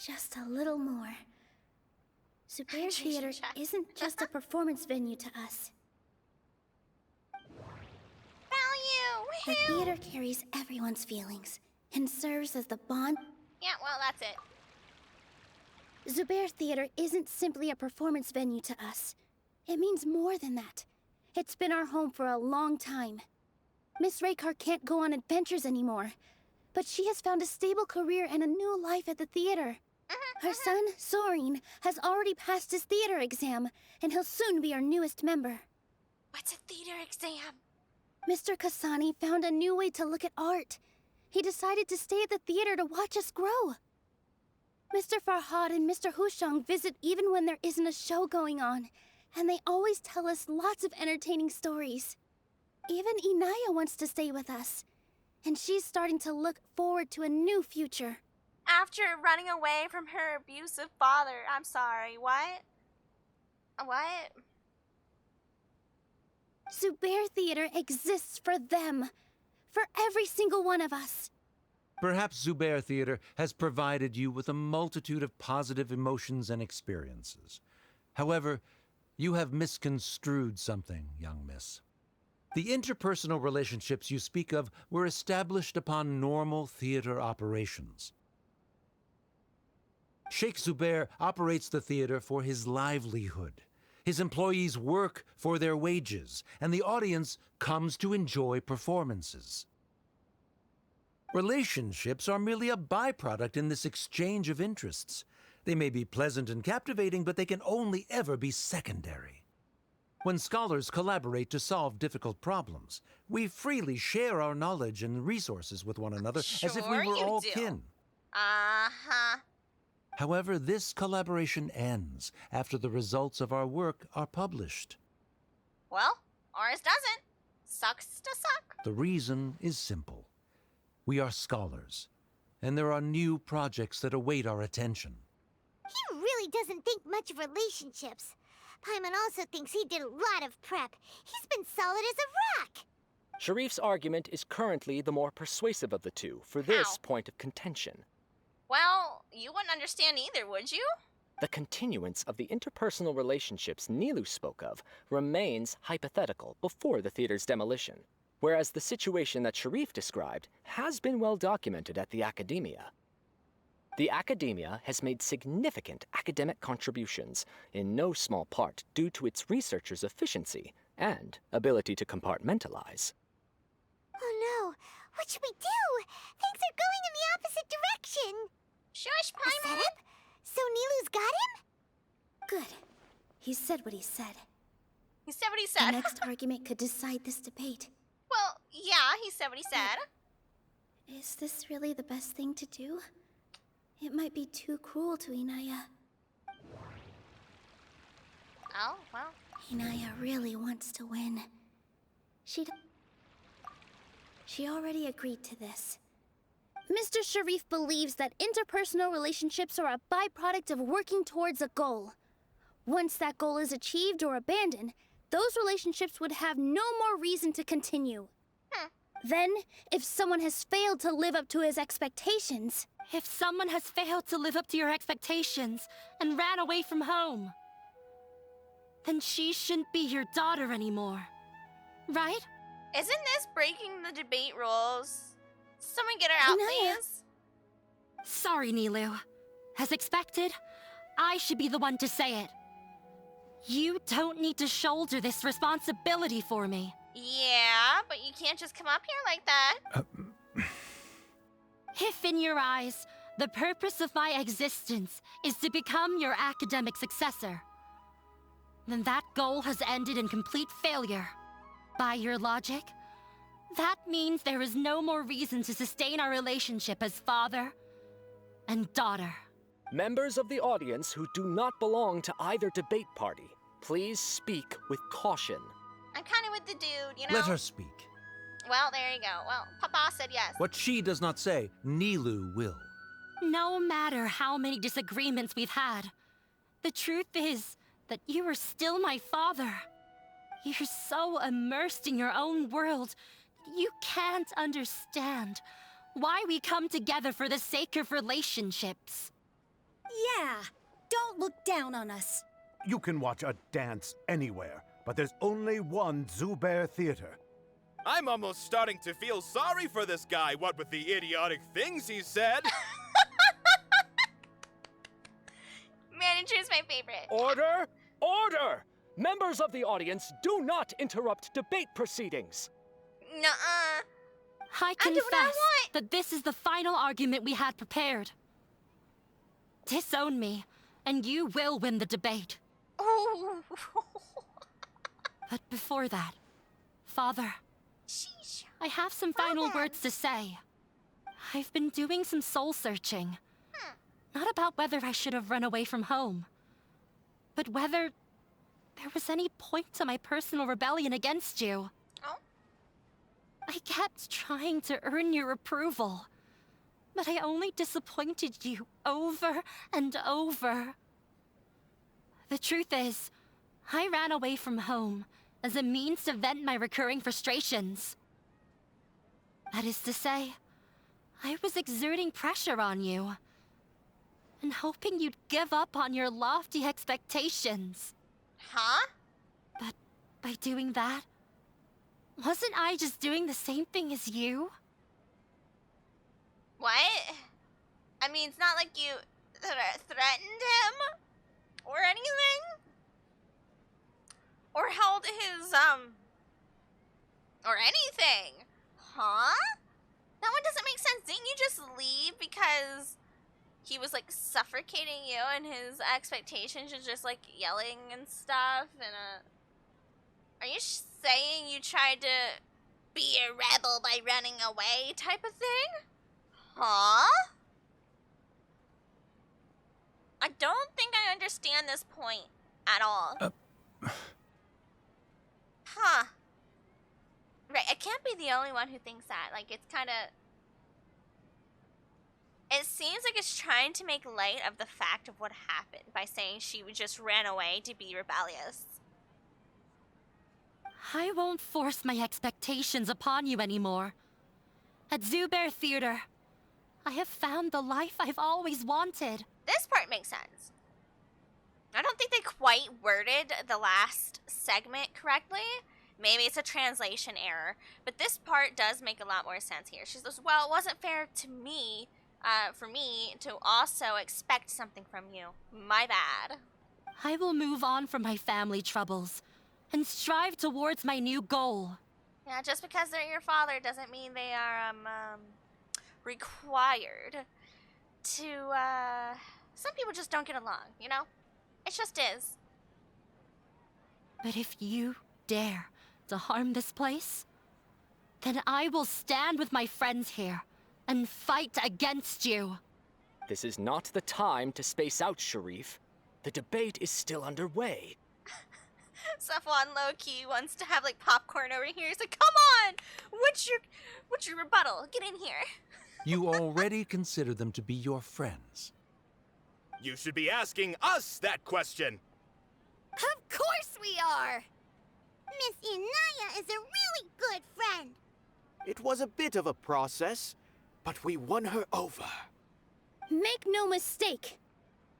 just a little more. Zubayr Theater isn't just a performance venue to us. The theater carries everyone's feelings and serves as the bond. Yeah, well, that's it. Zubayr Theater isn't simply a performance venue to us. It means more than that. It's been our home for a long time. Miss Raykar can't go on adventures anymore, but she has found a stable career and a new life at the theater. Her son, Soren, has already passed his theater exam, and he'll soon be our newest member. What's a theater exam? Mr. Kasani found a new way to look at art. He decided to stay at the theater to watch us grow. Mr. Farhad and Mr. Hushang visit even when there isn't a show going on, and they always tell us lots of entertaining stories. Even Inaya wants to stay with us, and she's starting to look forward to a new future. After running away from her abusive father. I'm sorry, what? What? Zubayr Theater exists for them. For every single one of us. Perhaps Zubayr Theater has provided you with a multitude of positive emotions and experiences. However, you have misconstrued something, young miss. The interpersonal relationships you speak of were established upon normal theater operations. Sheikh Zubayr operates the theater for his livelihood. His employees work for their wages, and the audience comes to enjoy performances. Relationships are merely a byproduct in this exchange of interests. They may be pleasant and captivating, but they can only ever be secondary. When scholars collaborate to solve difficult problems, we freely share our knowledge and resources with one another as if we were all kin. Uh-huh. However, this collaboration ends after the results of our work are published. Well, ours doesn't. Sucks to suck. The reason is simple. We are scholars, and there are new projects that await our attention. He really doesn't think much of relationships. Paimon also thinks he did a lot of prep. He's been solid as a rock. Sharif's argument is currently the more persuasive of the two for this point of contention. Well, you wouldn't understand either, would you? The continuance of the interpersonal relationships Nilou spoke of remains hypothetical before the theater's demolition, whereas the situation that Sharif described has been well documented at the Academia. The Academia has made significant academic contributions, in no small part due to its researchers' efficiency and ability to compartmentalize. Oh no, what should we do? Things are going in the opposite direction. Shush, A setup? So Nilou's got him? Good. He said what he said. He said what he said. The next argument could decide this debate. Well, yeah, he said what he said. Is this really the best thing to do? It might be too cruel to Inaya. Oh, well. Inaya really wants to win. She already agreed to this. Mr. Sharif believes that interpersonal relationships are a byproduct of working towards a goal. Once that goal is achieved or abandoned, those relationships would have no more reason to continue. Then, if someone has failed to live up to his expectations... If someone has failed to live up to your expectations and ran away from home, then she shouldn't be your daughter anymore, right? Isn't this breaking the debate rules? Someone get her out, please. Sorry, Nilou. As expected, I should be the one to say it. You don't need to shoulder this responsibility for me. Yeah, but you can't just come up here like that. If in your eyes, the purpose of my existence is to become your academic successor, then that goal has ended in complete failure. By your logic, that means there is no more reason to sustain our relationship as father and daughter. Members of the audience who do not belong to either debate party, please speak with caution. I'm kind of with the dude, you know? Let her speak. Well, there you go. Well, Papa said yes. What she does not say, Nilou will. No matter how many disagreements we've had, the truth is that you are still my father. You're so immersed in your own world, you can't understand why we come together for the sake of relationships. Yeah, don't look down on us. You can watch a dance anywhere, but there's only one Zubayr Theater. I'm almost starting to feel sorry for this guy, what with the idiotic things he said. Manager's my favorite. Order! Order! Members of the audience, do not interrupt debate proceedings. Nuh-uh. I do what I confess want. that this is the final argument we had prepared. Disown me, and you will win the debate. Oh. But before that, Father, Sheesh. I have some final words to say. I've been doing some soul searching. Not about whether I should have run away from home, but whether there was any point to my personal rebellion against you. Oh? I kept trying to earn your approval, but I only disappointed you over and over. The truth is, I ran away from home as a means to vent my recurring frustrations. That is to say, I was exerting pressure on you and hoping you'd give up on your lofty expectations. Huh? But by doing that, wasn't I just doing the same thing as you? What? I mean, it's not like you threatened him or anything? Or held his, or anything. Huh? That one doesn't make sense. Didn't you just leave because he was, like, suffocating you and his expectations and just, like, yelling and stuff? And, are you saying you tried to be a rebel by running away type of thing? Huh? I don't think I understand this point at all. Huh. Right, I can't be the only one who thinks that. Like, it's kind of... It seems like it's trying to make light of the fact of what happened by saying she just ran away to be rebellious. I won't force my expectations upon you anymore. At Zubayr Theater, I have found the life I've always wanted. This part makes sense. I don't think they quite worded the last segment correctly. Maybe it's a translation error. But this part does make a lot more sense here. She says, well, it wasn't fair to me, for me, to also expect something from you. My bad. I will move on from my family troubles and strive towards my new goal. Yeah, just because they're your father doesn't mean they are, required to, some people just don't get along, you know? It just is. But if you dare to harm this place, then I will stand with my friends here and fight against you. This is not the time to space out, Sharif. The debate is still underway. Safwan low-key wants to have, like, popcorn over here. He's like, come on! What's your rebuttal? Get in here. You already consider them to be your friends. You should be asking us that question. Of course we are! Miss Inaya is a really good friend. It was a bit of a process, but we won her over. Make no mistake.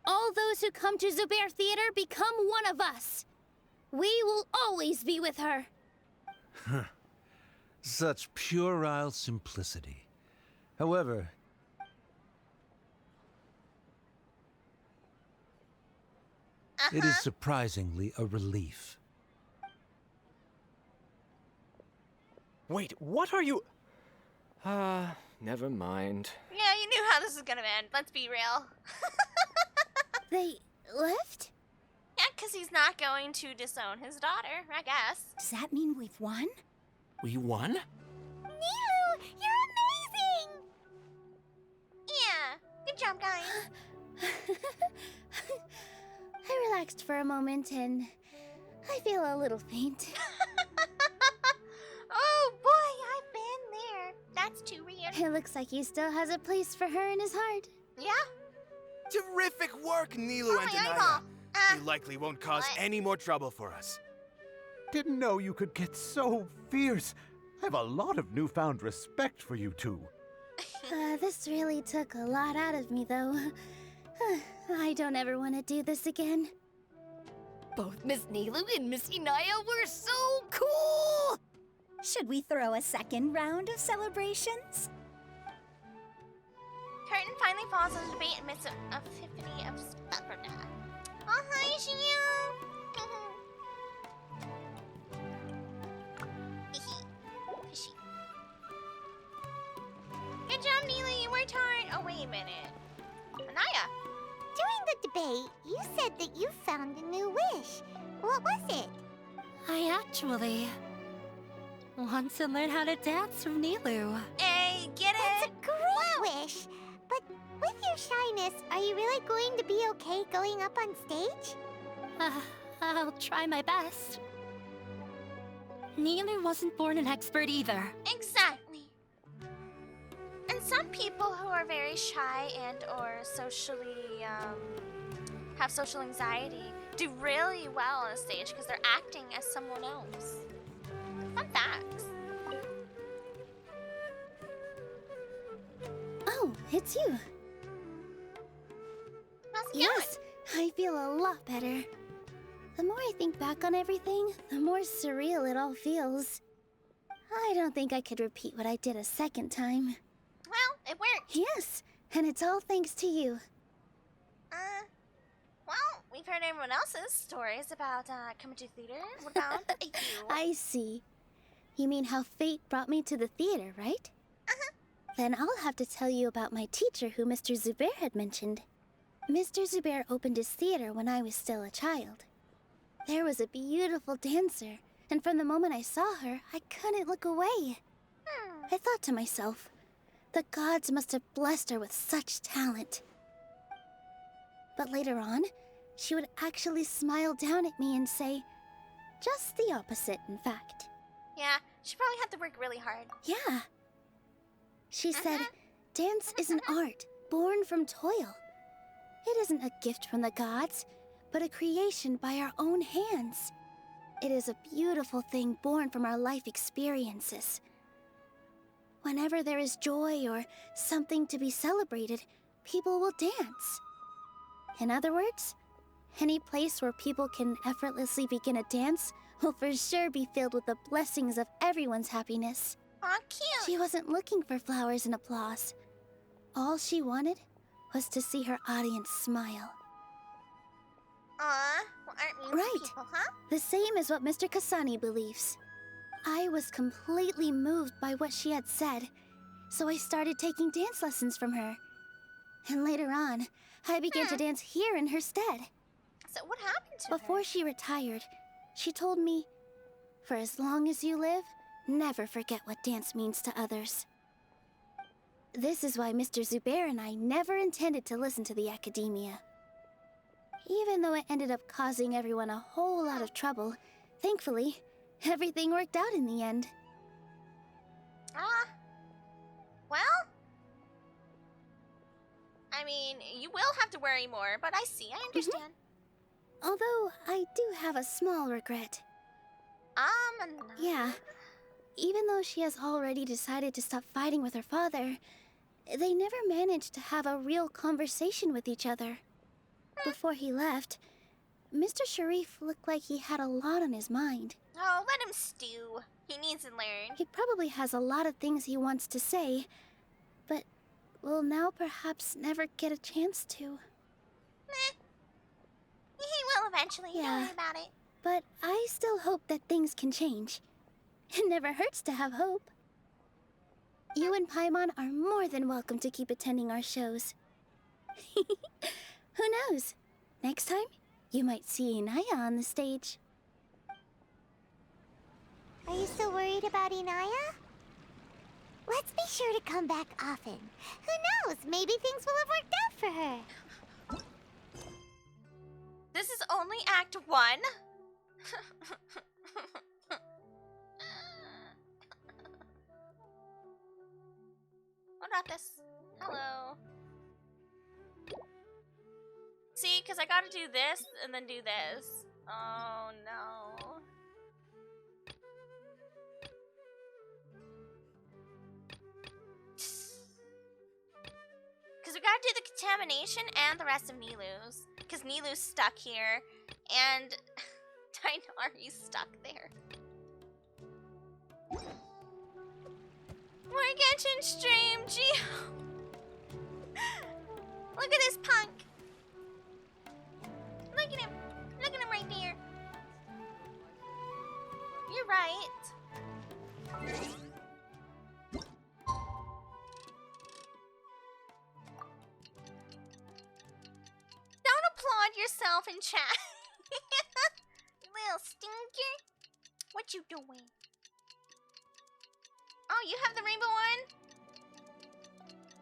All those who come to Zubayr Theater become one of us. We will always be with her. Such puerile simplicity. However, it is surprisingly a relief. Wait, what are you... never mind. Yeah, you knew how this was gonna end. Let's be real. They left? Yeah, because he's not going to disown his daughter, I guess. Does that mean we've won? We won? Nilu, you're amazing! Yeah, good job, guys. I relaxed for a moment and I feel a little faint. Oh boy, I've been there. That's too weird. It looks like he still has a place for her in his heart. Yeah? Terrific work, Nilu and my Anaya. eyeball. They likely won't cause what? any more trouble for us. Didn't know you could get so fierce. I have a lot of newfound respect for you two. This really took a lot out of me, though. I don't ever want to do this again. Both Miss Nilu and Miss Inaya were so cool! Should we throw a second round of celebrations? Curtain finally falls on the debate amidst an epiphany of spectacle. Oh, hi, Shiyu! Good job, Neely. You worked hard. Oh, wait a minute. Anaya. During the debate, you said that you found a new wish. What was it? I actually want to learn how to dance from Nilu. Hey, get it? That's a great wish. But with your shyness, are you really going to be okay going up on stage? I'll try my best. Nilu wasn't born an expert either. Exactly. And some people who are very shy and or socially, have social anxiety do really well on a stage because they're acting as someone else. Fun facts. Oh, it's you. How's it Yes, I feel a lot better. The more I think back on everything, the more surreal it all feels. I don't think I could repeat what I did a second time. Well, it worked. Yes, and it's all thanks to you. Well, we've heard everyone else's stories about, coming to theater. What about you? I see. You mean how fate brought me to the theater, right? Then I'll have to tell you about my teacher who Mr. Zubayr had mentioned. Mr. Zubayr opened his theater when I was still a child. There was a beautiful dancer, and from the moment I saw her, I couldn't look away. I thought to myself, the gods must have blessed her with such talent. But later on, she would actually smile down at me and say, just the opposite, in fact. Yeah, she probably had to work really hard. Yeah. She said, dance is an art born from toil. It isn't a gift from the gods, but a creation by our own hands. It is a beautiful thing born from our life experiences. Whenever there is joy or something to be celebrated, people will dance. In other words, any place where people can effortlessly begin a dance will for sure be filled with the blessings of everyone's happiness. Aw, cute! She wasn't looking for flowers and applause. All she wanted was to see her audience smile. Aw, well, aren't we Right. people, huh? The same as what Mr. Kasani believes. I was completely moved by what she had said, so I started taking dance lessons from her. And later on, I began to dance here in her stead. So what happened to her? Before she retired, she told me, for as long as you live, never forget what dance means to others. This is why Mr. Zubayr and I never intended to listen to the academia. Even though it ended up causing everyone a whole lot of trouble, thankfully, everything worked out in the end. Well, I mean, you will have to worry more, but I see, I understand. Although, I do have a small regret. Yeah. Even though she has already decided to stop fighting with her father, they never managed to have a real conversation with each other. Before he left, Mr. Sharif looked like he had a lot on his mind. Oh, let him stew. He needs to learn. He probably has a lot of things he wants to say, but will now perhaps never get a chance to. He will eventually. Don't worry about it. But I still hope that things can change. It never hurts to have hope. You and Paimon are more than welcome to keep attending our shows. Who knows? Next time, you might see Inaya on the stage. Are you still worried about Inaya? Let's be sure to come back often. Who knows? Maybe things will have worked out for her. This is only Act 1. What about this? Hello. See, because I gotta do this and then do this. Oh no. Because we gotta do the contamination and the rest of Nilu's. Because Nilu's stuck here, and Dainari's stuck there. Genshin stream, gee. Look at this punk. Look at him. Look at him right there. You're right. Don't applaud yourself in chat. Little stinker. What you doing? Oh, you have the rainbow one?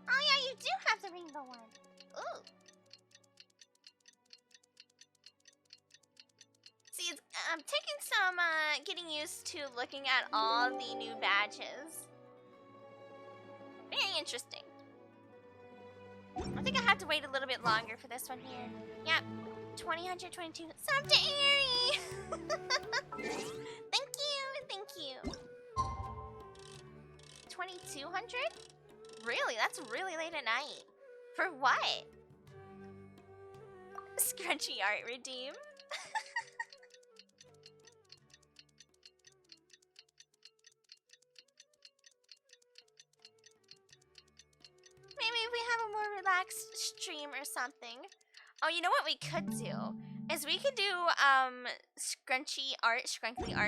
Oh yeah, you do have the rainbow one. Ooh. See, I'm taking some, getting used to looking at all the new badges. Very interesting. I think I have to wait a little bit longer for this one here. Yep. 2022. Sub to Aerie! Thank you. 2200? Really? That's really late at night. For what? Scrunchy art redeem. Maybe if we have a more relaxed stream or something. Oh, you know what we could do? Is we could do scrunkly art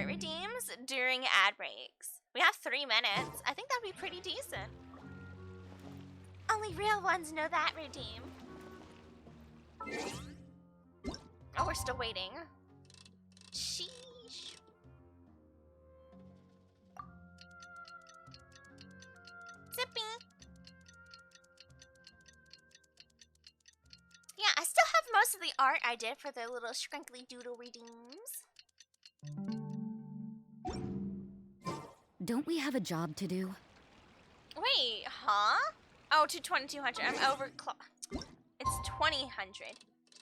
redeems during ad breaks. We have 3 minutes. I think that'd be pretty decent. Only real ones know that redeem. Oh, we're still waiting. Sheesh. Zippy. Yeah, I still have most of the art I did for the little Shrinkly Doodle redeems. Don't we have a job to do? Wait, huh? Oh, to 2200. I'm over. It's 2000.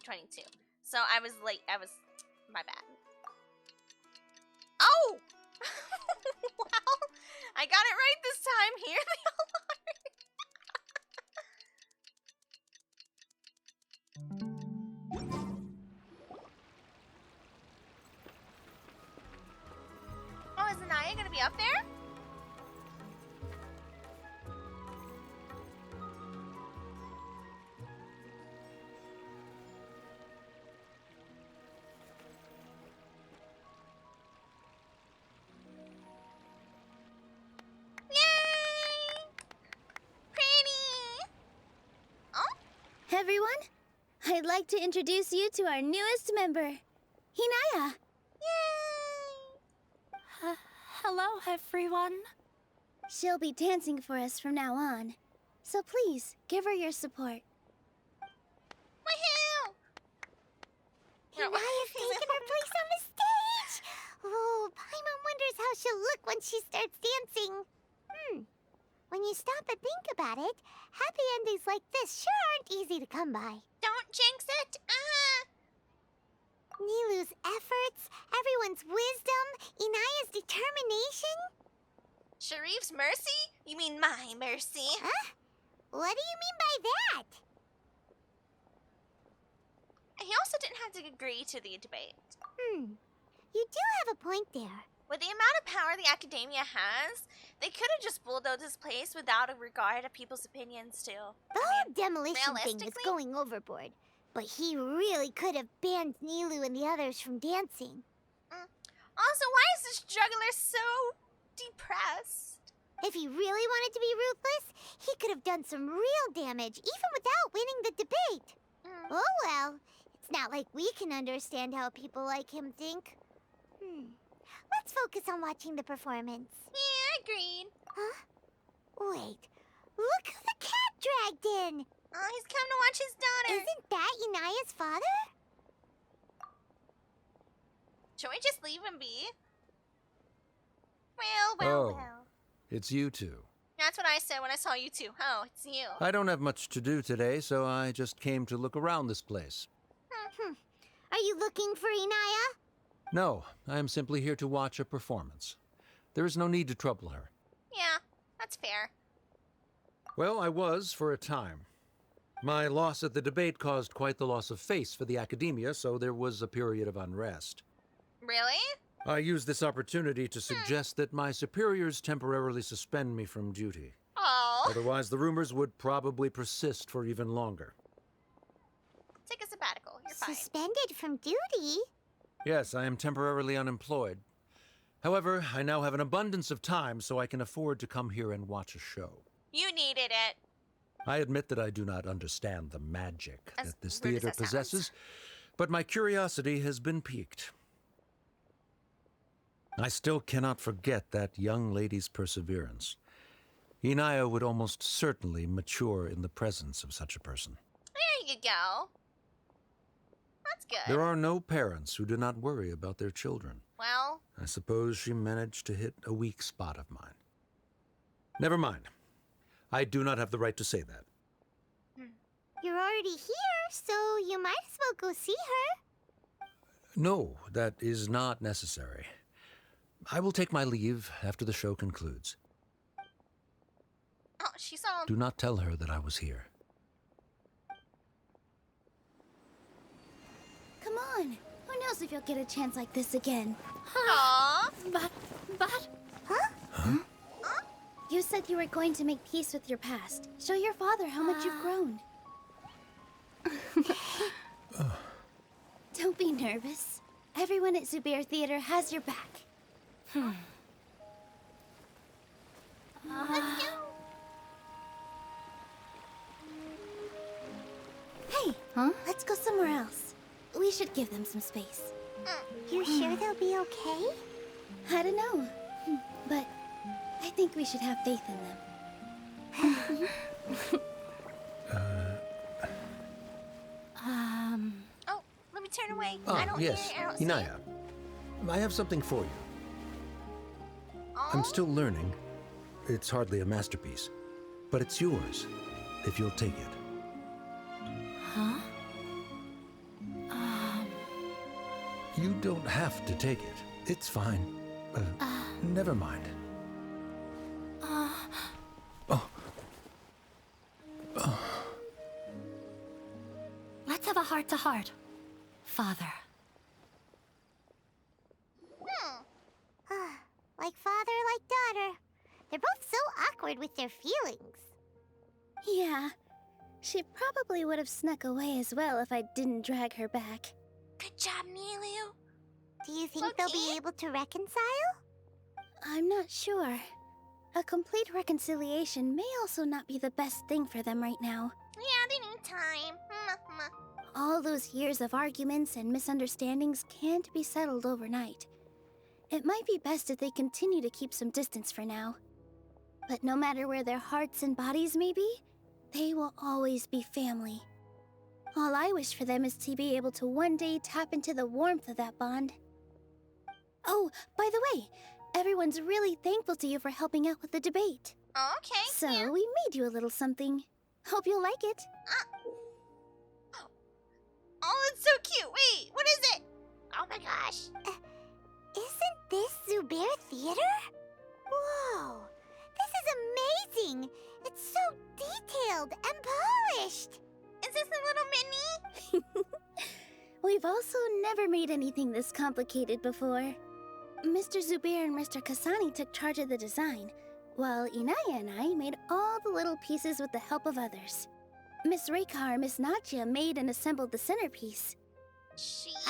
22. So I was late. My bad. Oh! Well, I got it right this time. Here they all are. Oh, is Anaya gonna be up there? Everyone, I'd like to introduce you to our newest member, Hinaya. Yay! Hello, everyone. She'll be dancing for us from now on, so please give her your support. Woohoo! Hinaya's taking her place on the stage! Oh, Paimon wonders how she'll look when she starts dancing. When you stop and think about it, happy endings like this sure aren't easy to come by. Don't jinx it! Nilou's efforts, everyone's wisdom, Inaya's determination. Sharif's mercy? You mean my mercy? Huh? What do you mean by that? He also didn't have to agree to the debate. You do have a point there. With the amount of power the academia has, they could have just bulldozed this place without a regard of people's opinions, too. The whole demolition thing was going overboard. But he really could have banned Nilou and the others from dancing. Also, why is this juggler so depressed? If he really wanted to be ruthless, he could have done some real damage, even without winning the debate. Oh well, it's not like we can understand how people like him think. Let's focus on watching the performance. Yeah, agreed. Huh? Wait, look who the cat dragged in! Oh, he's come to watch his daughter. Isn't that Inaya's father? Should we just leave him be? Well. It's you two. That's what I said when I saw you two. Oh, it's you. I don't have much to do today, so I just came to look around this place. Are you looking for Inaya? No, I am simply here to watch a performance. There is no need to trouble her. Yeah, that's fair. Well, I was for a time. My loss at the debate caused quite the loss of face for the academia, so there was a period of unrest. Really? I used this opportunity to suggest that my superiors temporarily suspend me from duty. Oh, Oh. Otherwise, the rumors would probably persist for even longer. Take a sabbatical. You're fine. Suspended from duty? Yes, I am temporarily unemployed. However, I now have an abundance of time, so I can afford to come here and watch a show. You needed it. I admit that I do not understand the magic As that this rude as theater that sounds. possesses, but my curiosity has been piqued. I still cannot forget that young lady's perseverance. Inaya would almost certainly mature in the presence of such a person. There you go. That's good. There are no parents who do not worry about their children. Well, I suppose she managed to hit a weak spot of mine. Never mind. I do not have the right to say that. You're already here, so you might as well go see her. No, that is not necessary. I will take my leave after the show concludes. oh, she saw him. Do not tell her that I was here. Come on. Who knows if you'll get a chance like this again? Aww. But... Huh? You said you were going to make peace with your past. Show your father how much you've grown. Don't be nervous. Everyone at Zubayr Theater has your back. Hey, let's go somewhere else. We should give them some space. You sure they'll be okay? I don't know, but I think we should have faith in them. Oh, let me turn away. Ah, I don't yes, hear. I don't see. Inaya. I have something for you. I'm still learning. It's hardly a masterpiece, but it's yours, if you'll take it. Huh? You don't have to take it. It's fine. Never mind. Let's have a heart-to-heart. Father. Like father, like daughter. They're both so awkward with their feelings. Yeah. She probably would have snuck away as well if I didn't drag her back. Good job, Nilu. Do you think they'll be able to reconcile? I'm not sure. A complete reconciliation may also not be the best thing for them right now. Yeah, they need time. All those years of arguments and misunderstandings can't be settled overnight. It might be best if they continue to keep some distance for now. But no matter where their hearts and bodies may be, they will always be family. All I wish for them is to be able to one day tap into the warmth of that bond. Oh, by the way, everyone's really thankful to you for helping out with the debate. Oh, okay. So yeah. we made you a little something. Hope you'll like it. Oh, it's so cute. Wait, what is it? Oh my gosh. Isn't this Zubayr Theater? Whoa, this is amazing. It's so detailed and polished. Is this a little mini? We've also never made anything this complicated before. Mr. Zubayr and Mr. Kasani took charge of the design, while Inaya and I made all the little pieces with the help of others. Miss Reikar and Miss Nadja made and assembled the centerpiece.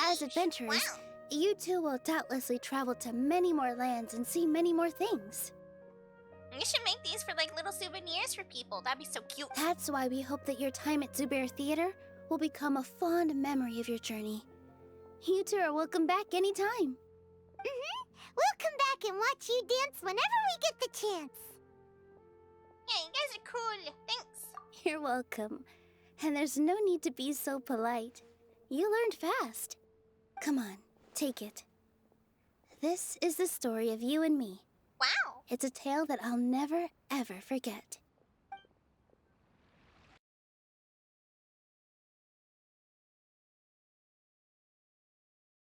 As adventurers, you two will doubtlessly travel to many more lands and see many more things. You should make these for like little souvenirs for people. That'd be so cute. That's why we hope that your time at Zubayr Theater will become a fond memory of your journey. You two are welcome back anytime. We'll come back and watch you dance whenever we get the chance. Yeah, you guys are cool. Thanks. You're welcome. And there's no need to be so polite. You learned fast. Come on, take it. This is the story of you and me. Wow. It's a tale that I'll never, ever forget.